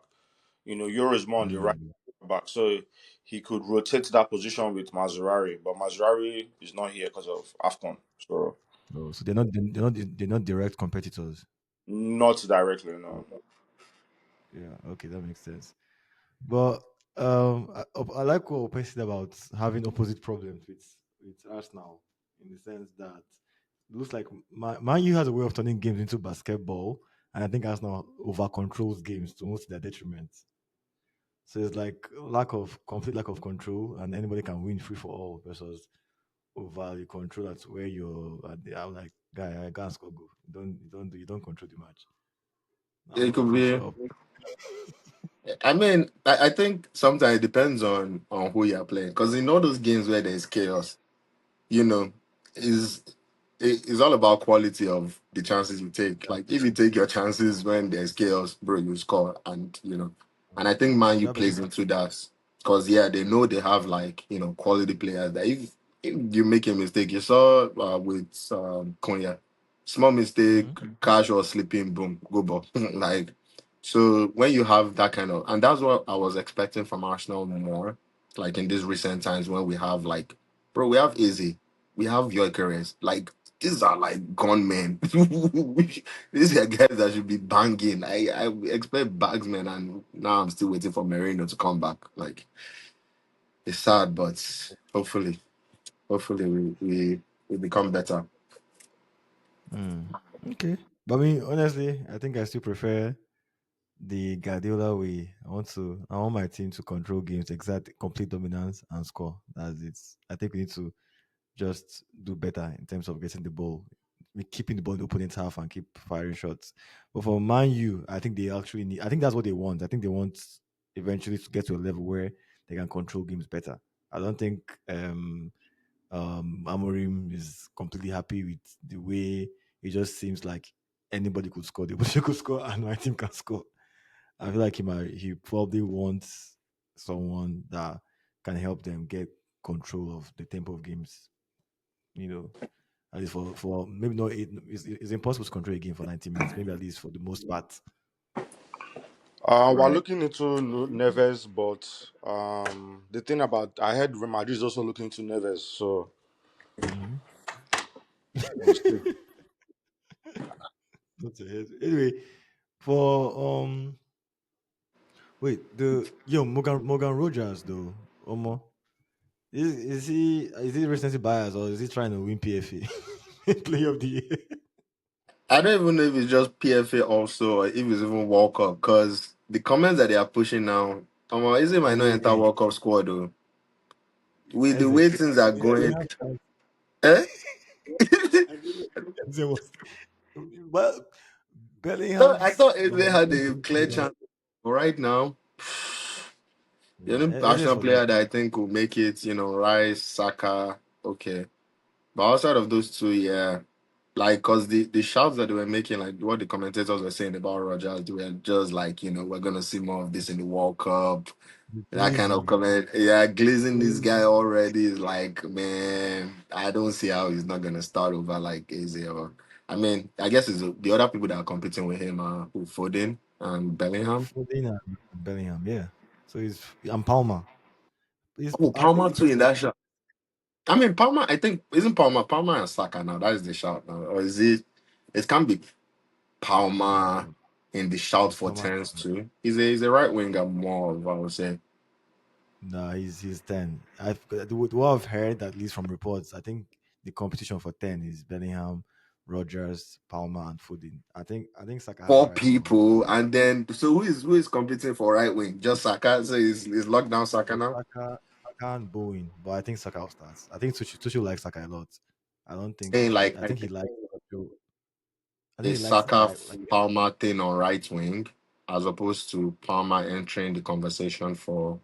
Euro is more on the right Mm. back, so he could rotate that position with Mazurari, but Mazurari is not here because of AFCON, so Oh, so they're not direct competitors. not directly, no. Yeah. Okay, that makes sense. But I like what Ope said about having opposite problems with Arsenal in the sense that it looks like Man U has a way of turning games into basketball, and I think Arsenal over controls games to most of their detriment. So it's like complete lack of control, and anybody can win free for all versus over the control. That's where you're. I'm like, guy, I can't score goal. You don't control the match. I'm It not could even be sure. I mean, I think sometimes it depends on who you're playing. Because in all those games where there's chaos, you know, is it's all about quality of the chances you take. Like if you take your chances when there's chaos, bro, you score, and and I think Man U That being plays into that because yeah, they know they have like quality players that if you make a mistake, you saw with Konya, small mistake, Mhm. casual slipping, boom, go ball. Like so when you have that kind of, and that's what I was expecting from Arsenal more, like in these recent times when we have like, bro, we have Easy, we have Gyökeres, like these are like gunmen. These are guys that should be banging. I expect bagsmen, and now I'm still waiting for Merino to come back. Like it's sad, but hopefully we become better. Mm. Okay. But I mean, honestly, I think I still prefer the Guardiola way. I want my team to control games, exact complete dominance and score. That's it. I think we need to just do better in terms of getting the ball, keeping the ball in the opponent's half and keep firing shots. But for Man U, I think they actually need. I think that's what they want. I think they want eventually to get to a level where they can control games better. I don't think Amorim is completely happy with the way it just seems like anybody could score. The Bush could score, and my team can score. I feel like he probably wants someone that can help them get control of the tempo of games. You know, at least for maybe not eight. It's impossible to control a game for 90 minutes. Maybe at least for the most part. We're Right. looking into Neves, but the thing about I heard Real Madrid is also looking into Neves, so Mm-hmm. we'll see. Not ahead. Anyway, for wait Morgan Rogers though, Omo. Is he recently biased or is he trying to win PFA Player of the Year? I don't even know if it's just PFA also or if it's even World Cup because the comments that they are pushing now, Izzy might not No enter way. World Cup squad though. With the Eze, way things are going, Bellingham chance. eh? I don't know. Eze was, well, No, I Bellingham's thought Eze had domination. a clear chance. But right now, the Nah, only Eze's Arsenal for them. player that I think will make it, Rice, Saka, okay. But outside of those two, yeah. Like, cause the shouts that they were making, like what the commentators were saying about Rogers, they were just like, we're gonna see more of this in the World Cup. That kind of Glazing. comment. Yeah, glazing this guy Glazing. already is like, man, I don't see how he's not gonna start over like Eze or I mean, I guess it's the other people that are competing with him are who, Foden and Bellingham. Foden and Bellingham, yeah. So he's and Palmer. Oh, I Palmer think too in that shot. I mean, Palmer. I think isn't Palmer and Saka now. That is the shout now, or is it? It can be Palmer in the shout for Palmer. tens too. He's a right winger more. Of, I would say. No, he's 10. What I've heard, at least from reports, I think the competition for 10 is Bellingham, Rogers, Palmer, and Foden. I think Saka has the Four right to come in. people, and then so who is competing for right wing? Just Saka. So is lockdown Saka now? Saka and Bowen, but I think Saka will start. I think Tuchel likes Saka a lot. I don't think Saying like I think he likes I think a he likes Saka like Palmer thing on right wing, as opposed to Palmer entering the conversation for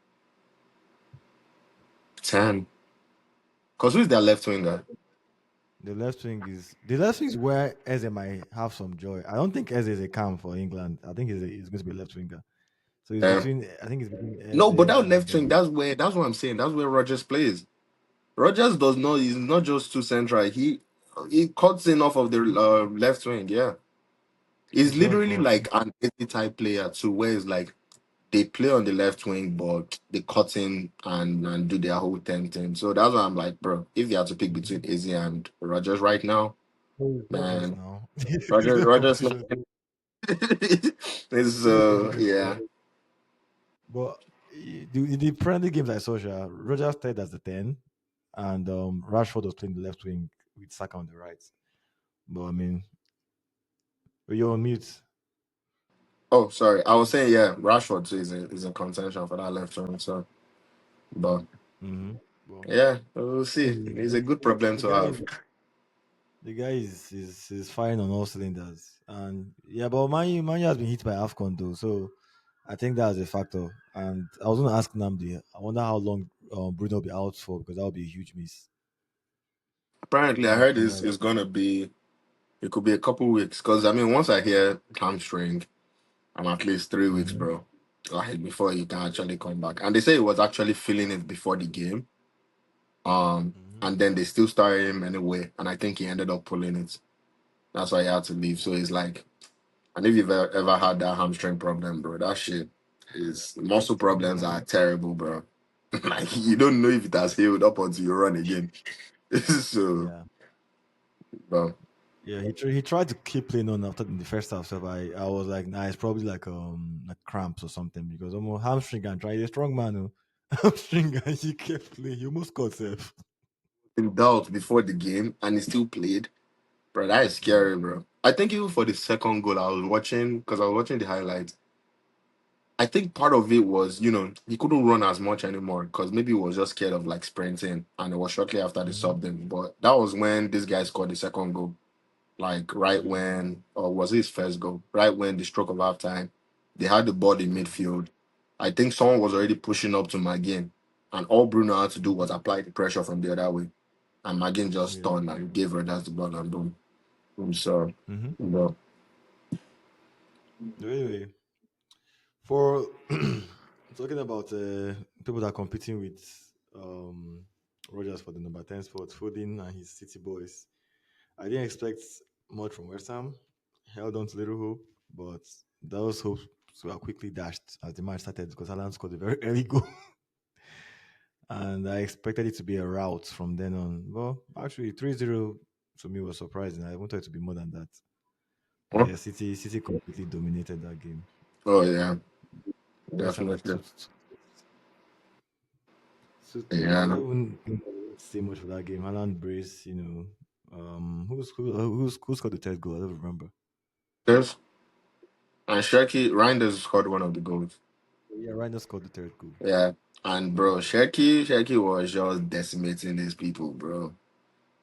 10. Because who's their left winger? the left wing is where Eze might have some joy. I don't think Eze is a cam for England. I think he's going to be a left winger. So I think it's between No, but Eze that and left wing, that's what I'm saying. That's where Rogers plays. Rogers does not, he's not just too central. He cuts in off of the left wing, yeah. he He's does, literally but like an 80 type player too, where it's like they play on the left wing, but they cut in and do their whole 10 thing. So that's why I'm like, bro, if you had to pick between Izzy and Rogers right now, who is Rogers man, now? There's Rogers, no Rogers, competition. is No competition. yeah. But the friendly games I saw, Rogers started as the 10, and Rashford was playing the left wing with Saka on the right. But I mean, you're on mute. Oh, sorry. I was saying, yeah, Rashford too is in contention for that left wing. So, but Mm-hmm. Well, yeah, we'll see. anyway, It's a good problem the to guy, have. the guy is firing on all cylinders, and yeah, but Man U has been hit by Afcon though, so I think that's a factor. And I was going to ask Namdi. I wonder how long Bruno will be out for because that would be a huge miss. Apparently, I From heard from this what? is gonna be. It could be a couple weeks. Because I mean, once I hear hamstring, I'm at least 3 weeks, Mm-hmm. bro. Like before you can actually come back. And they say he was actually feeling it before the game. Mm-hmm. And then they still started him anyway, and I think he ended up pulling it. That's why he had to leave. So it's like, and if you've ever had that hamstring problem, bro, that shit is muscle problems are terrible, bro. Like you don't know if it has healed up until you run again. So, Yeah. bro, Yeah, he tried to keep playing on after in the first half, so I was like, nah, it's probably like cramps or something because almost hamstring and try. He's a strong man, oh. Hamstring and he kept playing. He almost got safe. in doubt before the game, and he still played, bro. That is Yeah. scary, bro. I think even for the second goal, I was watching because I was watching the highlights. I think part of it was, he couldn't run as much anymore because maybe he was just scared of like sprinting, and it was shortly after the Mm-hmm. sub then. But that was when this guy scored the second goal, like right Yeah. when, or was it his first goal? Right when the stroke of halftime, they had the ball in Yeah. midfield. I think someone was already pushing up to Magin, and all Bruno had to do was apply the pressure from the other way, and Magin just Yeah. turned and gave her that's the ball and boom, boom. So, Mm-hmm. bro, Anyway, for talking about people that are competing with Rogers for the number 10 spot, Foden and his City boys. I didn't expect much from West Ham. Held on to little hope, but those hopes were quickly dashed as the match started because Alan scored a very early goal. And I expected it to be a rout from then on. Well, actually, 3-0 to me was surprising. I wanted it to be more than that. But huh? yeah, City completely dominated that game. Oh yeah, West Ham like definitely, 2-2. 2-2. I yeah. don't even say much for that game. Haaland brace, who scored the third goal? I don't remember. There's and Cherki Reinders scored one of the goals. Yeah, Reiner scored the third goal. Yeah. And bro, Cherki was just decimating these people, bro.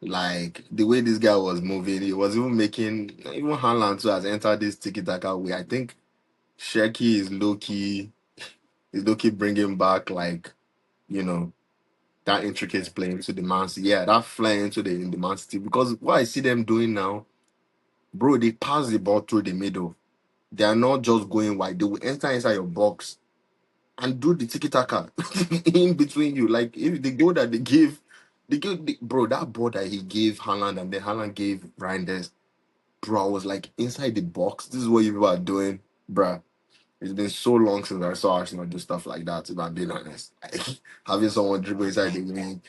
Like the way this guy was moving, he was even making even Haaland too has entered this tiki taka way. I think Cherki is low key bringing back like you know that intricate Flair. play into the Man City. Yeah, that flying into the Man City because what I see them doing now, bro, they pass the ball through the middle. They are not just going wide. They will enter inside your box and do the tiki taka in between you. Like if the goal that bro, that ball that he gave Haaland and then Haaland gave Reinders, bro, I was like inside the box. This is what you people are doing, bro. It's been so long since I saw Arsenal do stuff like that. If I'm being honest, like, having someone dribble inside the wing,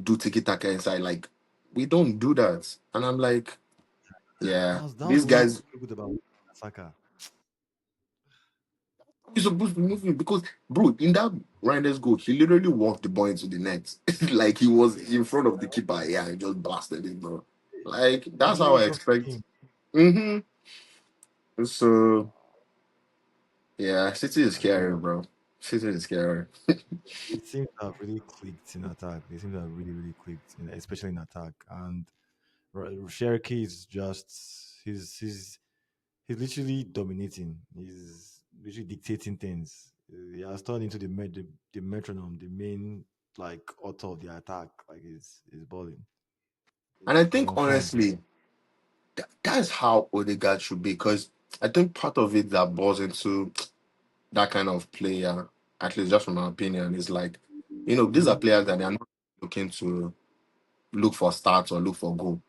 do tiki taka inside, like we don't do that. And I'm like, yeah, That was these one thing guys. so good about Saka. You're supposed to be moving because, bro, in that Reinders goal, he literally walked the ball into the net. Like he was in front of the keeper. Yeah, he just blasted it, bro. Like, He that's made how it I from expect. him. hmm So, yeah, City is I think scary, bro. City is scary. they seem to have really clicked in attack. They seem to have really, really clicked, especially in attack. And Cherokee is just he's literally dominating. He's literally dictating things. He has turned into the metronome, the main like author of the attack. Like he's balling. And I He's think, on form. honestly, that's how Ødegaard should be because I think part of it that boils into that kind of player, at least just from my opinion, is like, these are Hmm. players that they are not looking to look for starts or look for goal.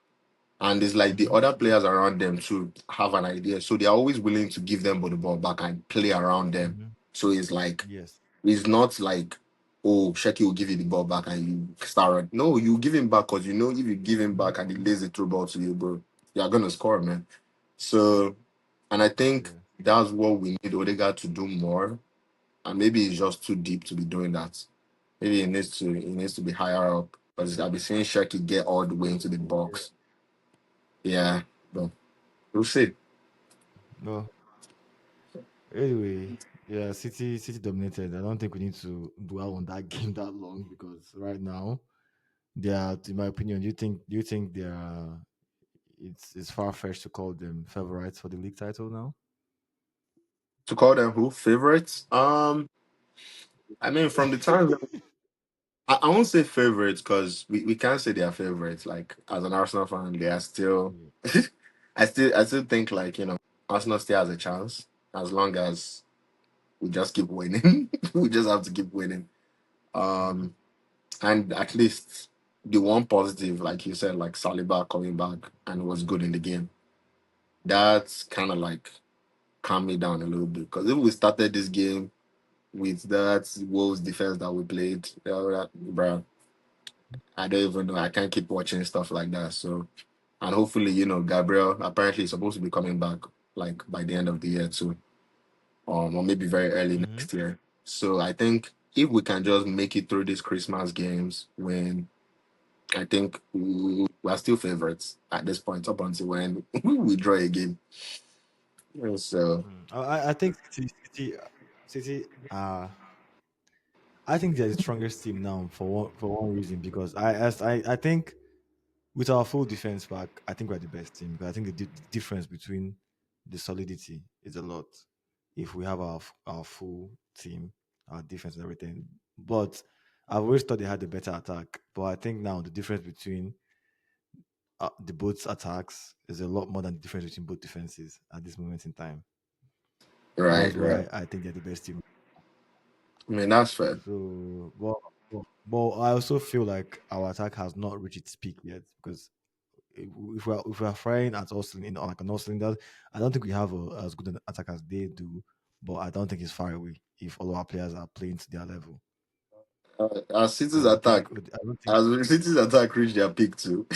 And it's like the Hmm. other players around them to have an idea. So they're always willing to give them the ball back and play around them. Hmm. So it's like, Yes. it's not like, oh, Sheki will give you the ball back and you start. No, you give him back because you know if you give him back and he lays the through ball to you, bro, you're going to score, man. So, and I think Yeah. that's what we need Odegaard to do more. And maybe it's just too deep to be doing that. Maybe it needs to be higher up. Because I'll be seeing Sheki get all the way into the Yeah. box. Yeah, but we'll see. No. Anyway, yeah, City dominated. I don't think we need to dwell on that game that long because right now they are, in my opinion, do you think they are it's far fetched to call them favorites for the league title now? To call them who favorites? I mean, from the time I won't say favorites because we can't say they are favorites. Like as an Arsenal fan, they are still. Yeah. I still think like Arsenal still has a chance as long as we just keep winning. We just have to keep winning. Mm-hmm. Um, and at least the one positive, like you said, like Saliba coming back and was good in the game. That's kind of like calmed me down a little bit because if we started this game with that Wolves defense that we played, bruh, I don't even know. I can't keep watching stuff like that. So, and hopefully, Gabriel apparently is supposed to be coming back like by the end of the year too, or maybe very early Mm-hmm. next year. So I think if we can just make it through these Christmas games, when I think we are still favorites at this point up until when we draw a game. So I think City, I think they're the strongest team now for one reason because I think with our full defense back, I think we're the best team because I think the difference between the solidity is a lot if we have our full team, our defense and everything. But I've always thought they had a better attack, but I think now the difference between the both attacks is a lot more than the difference between both defenses at this moment in time. right, That's right. why I think they're the best team. I mean that's fair. So, but I also feel like our attack has not reached its peak yet because if we're firing at all like an all cylinders, I don't think we have as good an attack as they do. But I don't think it's far away if all our players are playing to their level. As City's So I attack, think I don't think as City's attack reached their peak too.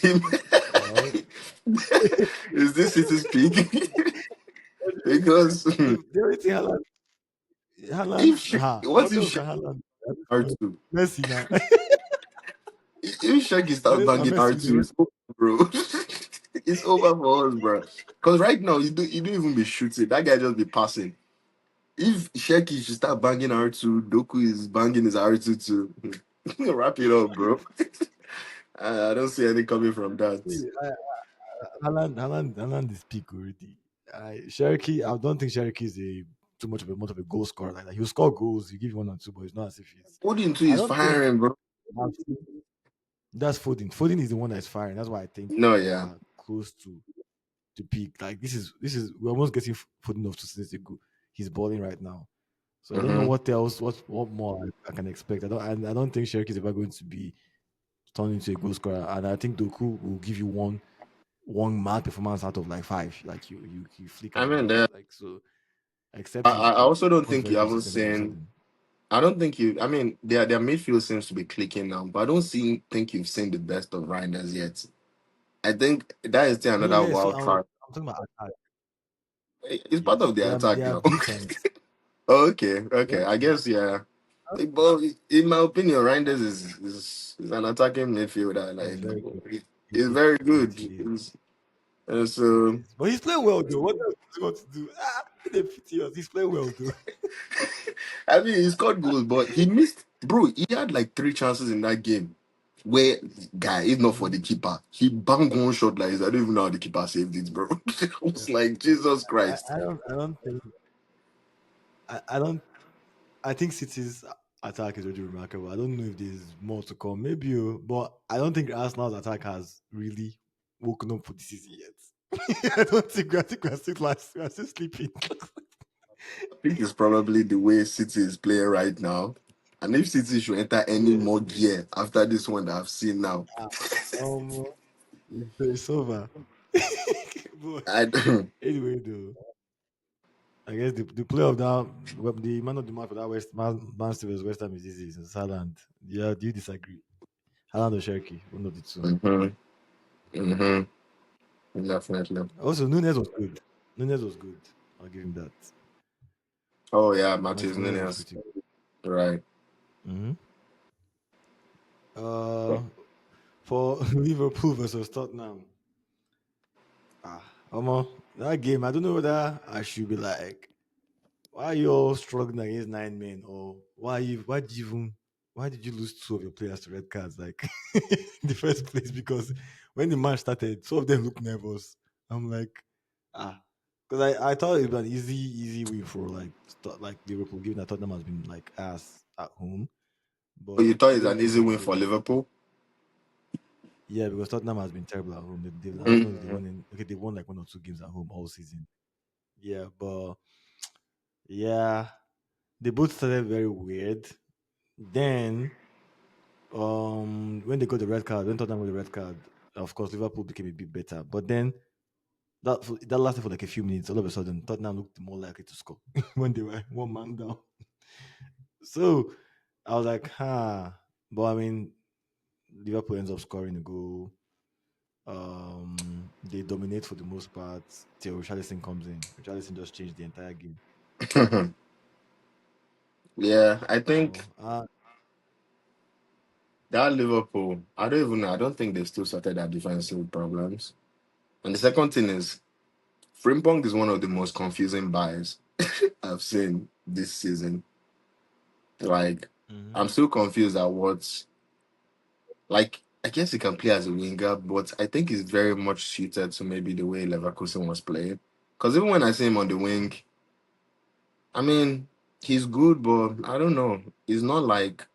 well Is this City's peak? Because the only thing what what if else Shaq can Haaland do? R2? Messi now. If Shaq start Unless now banging Messi R2, it's over, bro. It's over for us, bro. Because right now you don't even be shooting. That guy just be passing. If Sheki should start banging R2, Doku is banging his R2 too. Wrap it up, bro. I don't see any coming from that. See, Haaland is peak already. Cherki, I don't think Cherki is a too much of a goal scorer like that. He'll score goals, he give you one or two, but it's not as if he's. Foden too I is don't think firing, bro. I've seen- that's Foden. Foden is the one that's firing. That's why I think No, we yeah. are close to peak. Like this is we're almost getting Foden off to since ago. He's balling right now. So I don't know Mm-hmm. what else, what more I can expect. I don't think Cherki is ever going to be turned into a goal scorer, and I think Doku will give you one mad performance out of like five. Like you flick I and you mean, miss. Like so, I, except I he I also don't becomes think very you haven't consistent all of a seen. sudden. I don't think you. I mean, their midfield seems to be clicking now, but I don't think you've seen the best of Reinders yet. I think that is still No, another yeah. So wild card. I'm talking about attack. It's part Yes, of they the are attack they are now. decent. Okay, Yeah, okay. I guess yeah. But in my opinion, Reinders is an attacking midfielder. he's Like very good. he's He very is. good. He is. He So is. But he's playing well though. What else do you want to do? They pity us. He's playing well though. I mean, he scored goals, but he missed. Bro, he had like three chances in that game. Where guy, if not for Hmm. the keeper, he banged one shot like this. I don't even know how the keeper saved it, bro. I Yeah. was like, Jesus I, Christ. I don't I don't think I don't I think City's attack is really remarkable. I don't know if there's more to come. Maybe, but I don't think Arsenal's attack has really woken up for the season yet. I think we're still sleeping. I think it's probably the way City is playing right now. And if City should enter any Yeah. more gear after this one that I've seen now, Ah, Um, it's over. But I don't. anyway, though, I guess the play of the man of the match for that Man City versus West Ham is easy. It's Haaland. Yeah, do you disagree? Haaland or Cherki, one of the two. Mhm, mhm, definitely. Also, Nunes was good. Nunes was good. I'll give him that. Oh yeah, Martin Matheus Nunes was Nunes. pretty good. Right. Hmm. Uh, for Liverpool versus Tottenham. That game, I don't know whether I should be like, why are you all struggling against nine men, or why did you lose two of your players to red cards, like in the first place? Because when the match started, two of them looked nervous. I'm like, ah. Because I thought it was an easy win for like Liverpool, given that Tottenham has been like ass at home. But But you thought it's an Liverpool easy looked win good. for Liverpool? Yeah, because Tottenham has been terrible at home. I don't know if they Mm. won okay, they won like one or two games at home all season. Yeah, but yeah, they both started very weird. Then when they got the red card, when Tottenham got the red card, of course Liverpool became a bit better. But then that lasted for like a few minutes. All of a sudden, Tottenham looked more likely to score when they were one man down. So I was like, huh. But I mean, Liverpool ends up scoring a goal. They dominate for the most part till Richarlison comes in. Richarlison just changed the entire game. Yeah, I think So that Liverpool, I don't even know. I don't think they've still sorted their defensive problems. And the second thing is, Frimpong is one of the most confusing buys I've seen this season. Like, mhm. I'm still confused at what's like. I guess he can play as a winger, but I think he's very much suited to maybe the way Leverkusen was playing. Because even when I see him on the wing, I mean, he's good, but I don't know. He's not like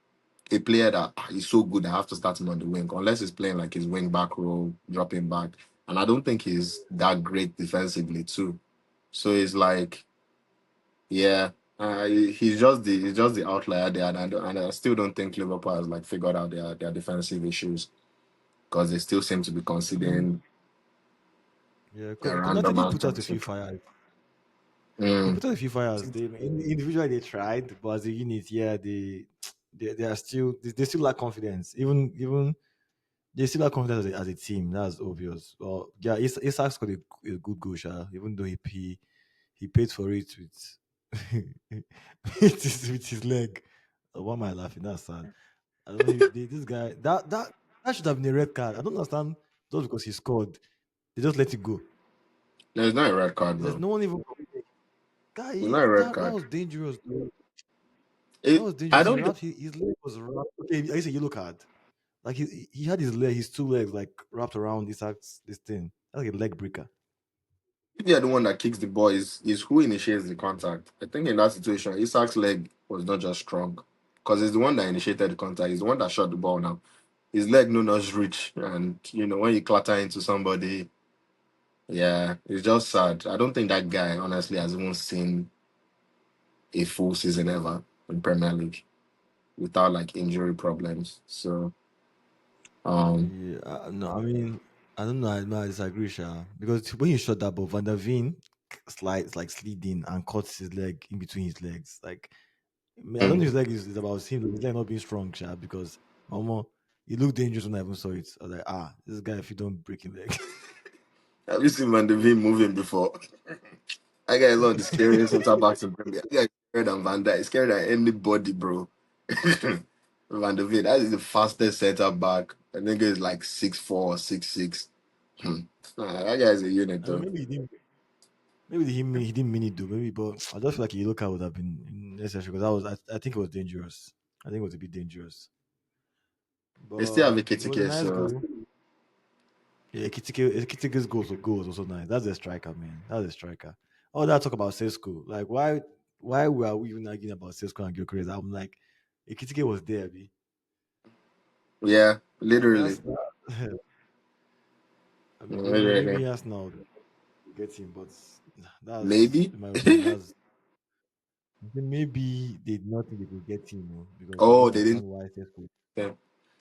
a player that is so good I have to start him on the wing, unless he's playing like his wing back role, dropping back. And I don't think he's that great defensively too. So it's like, yeah, he's just the outlier there, and I still don't think Liverpool has like figured out their defensive issues because they still seem to be Mm, conceding yeah, a Konate random did ass put out a few penalty. fires. He Mm. put out a few fires. Individually they tried, but as a unit, yeah, they are still they still lack confidence. Even they still lack confidence as a team. That's obvious. Well, yeah, Isaac got a good goal, sha, even though he paid for it with with his leg. Why am I laughing? That's sad. I don't know. This guy that should have been a red card. I don't understand. Just because he scored, they just let it go. No, it's not a red card There's though. no one even. Guy, It's not a red that card. was dangerous. Dude. That It, was I dangerous. He don't. wrapped his leg was wrapped. Okay, I guess a yellow card. Like he had his two legs like wrapped around this thing. That's like a leg breaker. If they're the one that kicks the ball, is who initiates the contact. I think in that situation, Isak's leg was not just strong because he's the one that initiated the contact. He's the one that shot the ball now. His leg no not reach, and when you clatter into somebody, yeah, it's just sad. I don't think that guy honestly has even seen a full season ever in Premier League without like injury problems. So, um, Yeah, no, I mean, I don't know. I disagree, Sha. Because when he shot that ball, Van der Veen slid in and caught his leg in between his legs. Like, I don't know if his mm. leg is about him, his leg not being strong, Sha, because Omo, he looked dangerous when I even saw it. I was like, this guy, if you don't break his leg. Have you seen Van de Ven moving before? That guy is one of the scariest center backs in Premier. That guy is scarier than Van Dijk. He's scarier than anybody, bro. Van de Ven, that is the fastest center back. I think it's like 6'4", 6'6". Hmm. Nah, that guy is a unit, I mean, though. maybe he didn't mean it though. Maybe, but I just feel like a yellow card would have been necessary because I think it was dangerous. I think it was a bit dangerous. They still have But a it was a KTK, nice so goal. Yeah, Ekitike's goal was also nice. That's a striker, man. That's a striker. All that talk about Sesko, like why were we even arguing about Sesko and Gyökeres? I'm like, Ekitike was there, B. yeah, That's literally. I mean, Literally. maybe Arsenal will get him, but that's Maybe. in my opinion. That's maybe they did not think they could get him, because I Oh, don't they didn't. understand why Sesko. Yeah.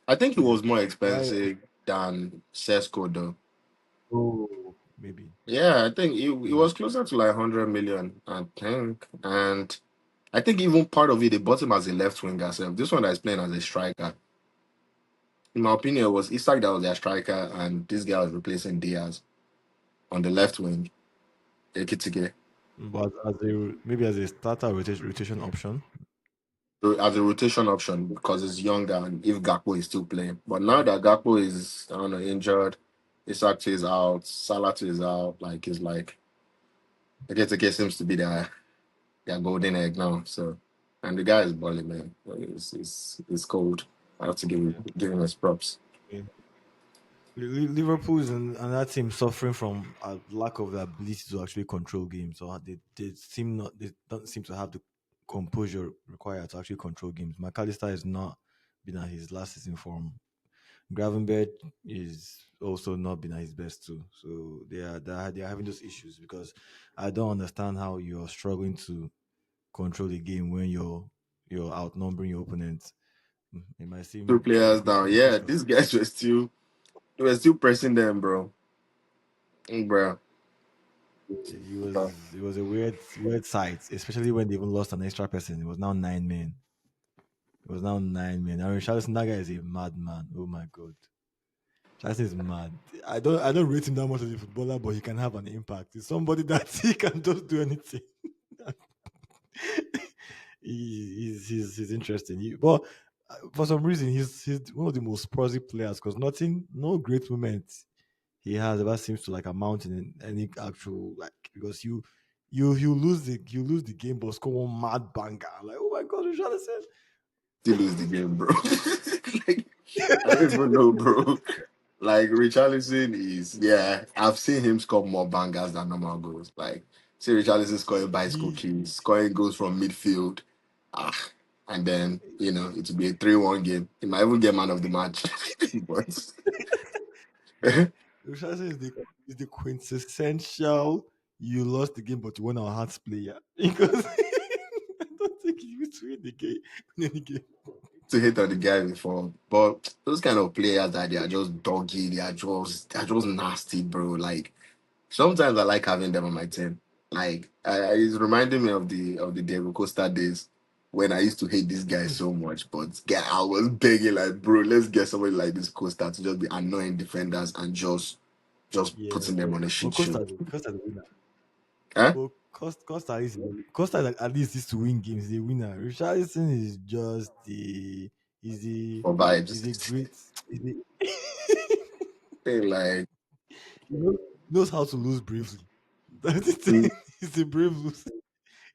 I think it Yeah, was more why? expensive than Sesko, though. Oh, maybe. Yeah, I think it Maybe. was closer to like 100 million, I think. And I think even part of it, they bought him as a left winger. So this one that is playing as a striker, in my opinion, was Isak that was their striker, and this guy was replacing Diaz on the left wing. Ekitike. But maybe as a starter rotation option. So as a rotation option because he's younger and if Gakpo is still playing. But now that Gakpo is, I don't know, injured, Isak is out, Salah is out, like it's like Ekitike seems to be their golden egg now. So, and the guy is balling, man. It's cold. I have to give him his props. Yeah. Liverpool is another team suffering from a lack of the ability to actually control games. So they don't seem to have the composure required to actually control games. McAllister has not been at his last season form. Gravenberg is also not been at his best too. So they are having those issues because I don't understand how you're struggling to control the game when you're outnumbering your opponents. It might Two seem players a down. bit Yeah, frustrating. these guys were still they were still pressing them, bro. Bro. It was a weird sight, especially when they even lost an extra person. It was now 9 men. It was now 9 men. And Richarlison, that guy is a madman. Oh my god. Richarlison is mad. I don't rate him that much as a footballer, but he can have an impact. He's somebody that he can just do anything. He's interesting. But for some reason, he's one of the most prosy players because no great moments he has ever seems to like amount in any actual like because you lose the game, but score one mad banger. Like, oh my god, Richarlison. Still lose the game, bro. Like, I don't even know, bro. Like Richarlison is, yeah. I've seen him score more bangers than normal goals. Like, see Richarlison scoring bicycle He keys, scoring goals from midfield, ah, and then it will be a 3-1 game. He might even get man of the match, but but Richarlison is the quintessential you lost the game but you won our hearts player because I don't think he used to win the game in any game. to hit on the guy before. But those kind of players that they are just doggy, they are just nasty, bro. Like sometimes I like having them on my team. Like it's reminding me of the Diego Costa days when I used to hate this guy so much. But yeah, I was begging like, bro, let's get somebody like this Costa to just be annoying defenders and just Yeah, putting them on a but shit show. Costa is a winner. Huh? But Costa at least used to win games. He's a winner. Richarlison is just the he's a For he's a vibes. great he's a, They like he knows how to lose bravely. That's the it thing. He's a brave loser.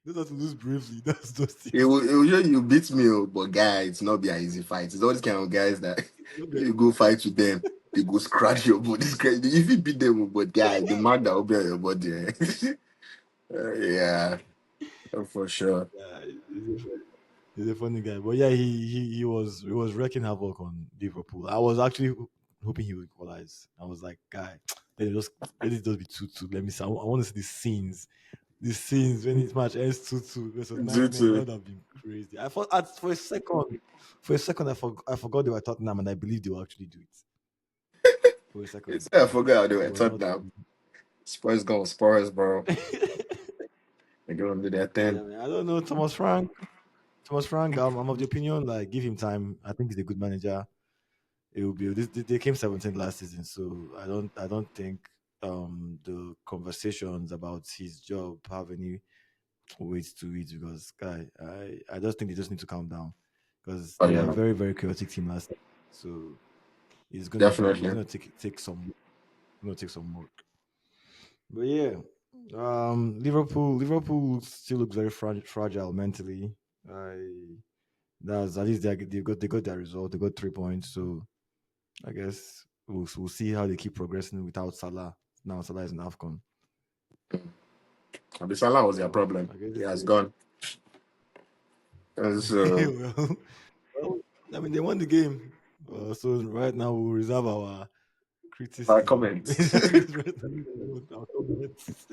He knows how to lose bravely. That's those things. will show you beat me, oh, but guy, it's not be an easy fight. It's all these kind of guys that you go fight with them, they go scratch your body. If you beat them, oh, but guy, the mark that will be on your body. Yeah, for sure. Yeah, he's a funny guy. But yeah, he was wreaking havoc on Liverpool. I was actually hoping he would equalize. I was like, guy, let it just let it just be 2-2. Let me see. I want to see the scenes when this match ends 2-2 versus Due 9 men. That to would have been crazy. I thought for a second I forgot they were Tottenham and I believed they would actually do it. For a it's second, I forgot how they it were was not. Tottenham. Spurs go Spurs, bro. They go and do their Yeah, thing. man. I don't know Thomas Frank. Thomas Frank, I'm of the opinion like give him time. I think he's a good manager. It will be they came 17th last season, so I don't think the conversations about his job have any weight to it because guy, I just think they just need to calm down because Oh they were a yeah, very very chaotic team last season. So it's definitely. gonna take some work. But yeah, Liverpool still looks very fragile mentally. I That's at least they got their result. They got 3 points. So I guess we'll see how they keep progressing without Salah. Now Salah is in AFCON. Abisala was their So problem. I guess He this has gone. So well, I mean they won the game. So right now we'll reserve our our criticism. comments. Our comments.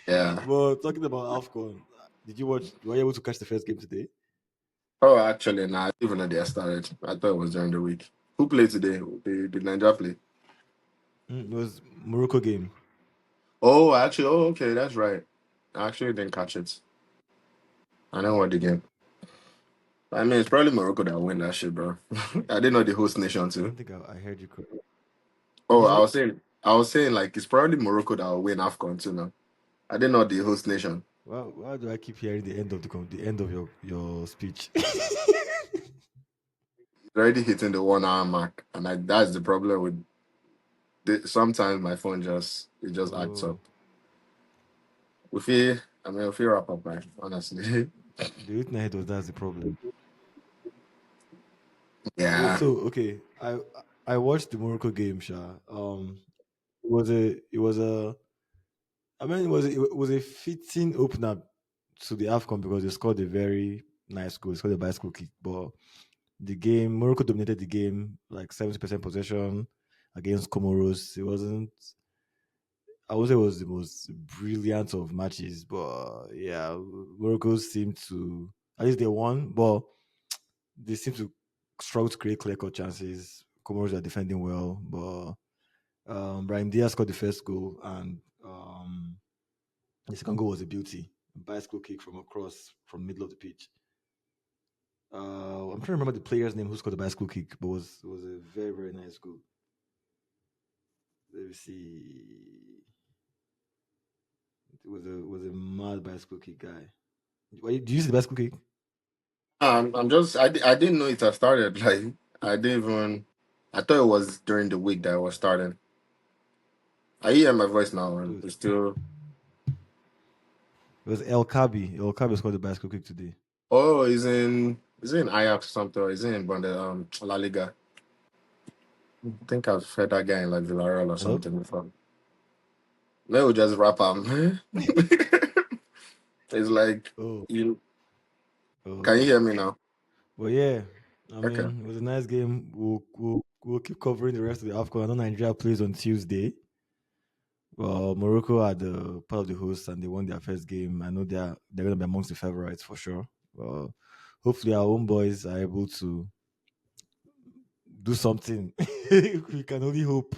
Yeah. But talking about AFCON, were you able to catch the first game today? Oh, actually, nah, I didn't even know they had started. I thought it was during the week. Who played today? Did Nigeria play? It was Morocco game. Oh, actually, oh, okay, that's right. I actually didn't catch it. I know what the game. I mean, it's probably Morocco that win that shit, bro. I didn't know the host nation I too. don't think I heard you correctly. Oh, Did I you was saying, I was saying, like it's probably Morocco that will win AFCON too now. I didn't know the host nation. why do I keep hearing the end of the end of your speech? It's already hitting the 1 hour mark, and that's the problem with. Sometimes my phone just acts up. Oh, If you wrap up, man, honestly. the written ahead was that's the problem. Wait, Yeah. so okay, I watched the Morocco game, Sha. It was a I mean it was a fitting opener to the AFCON because they scored a very nice goal. They scored a bicycle kick, but the game Morocco dominated the game like 70% possession against Comoros. It wasn't. I would say it was the most brilliant of matches, but yeah, Morocco seemed to at least they won, but they seem to struggle to create clear cut chances. Comoros are defending well, but Brian Diaz scored the first goal, and the second goal was a beauty, a bicycle kick from across from middle of the pitch. I'm trying to remember the player's name who scored the bicycle kick, but it was a very very nice goal. Let me see. It was a mad bicycle kick guy. Do you see the bicycle kick? I'm just I didn't know it had started. Like I didn't even. I thought it was during the week that it was starting. I hear my voice now, It and was, it's still. it was El Kabi. El Kabi scored the bicycle kick today. Oh, he's in Ajax or something. Or he's in La Liga. I think I've heard that guy in like Villarreal or Hello. something before. Maybe we'll just wrap him. It's like Oh, you. Can you okay. hear me now? Well, yeah. I Okay. mean, it was a nice game. We'll keep covering the rest of the AFCON. I know Nigeria plays on Tuesday. Well, Morocco are the part of the hosts and they won their first game. I know they're going to be amongst the favorites for sure. Well, hopefully our own boys are able to do something. We can only hope.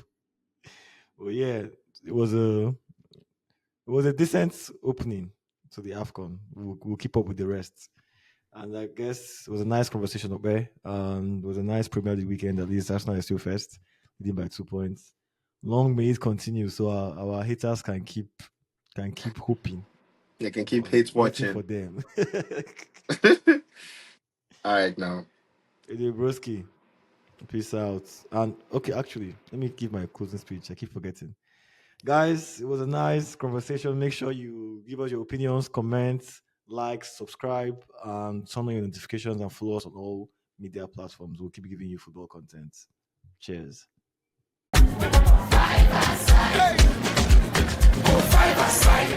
Well, yeah, it was a it was a decent opening to the AFCON. We'll keep up with the rest. And I guess it was a nice conversation up there. It was a nice Premier League weekend. At least Arsenal is still first, leading by 2 points. Long may it continue, so our haters can keep hoping You can keep or hate waiting for watching. them. All right now. Hey, broski, peace out. And okay, actually, let me give my closing speech. I keep forgetting. Guys, it was a nice conversation. Make sure you give us your opinions, comments, like, subscribe, and turn on your notifications and follow us on all media platforms. We'll keep giving you football content. Cheers.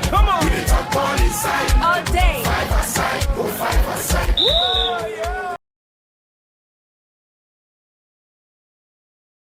Come on. We the top ball inside.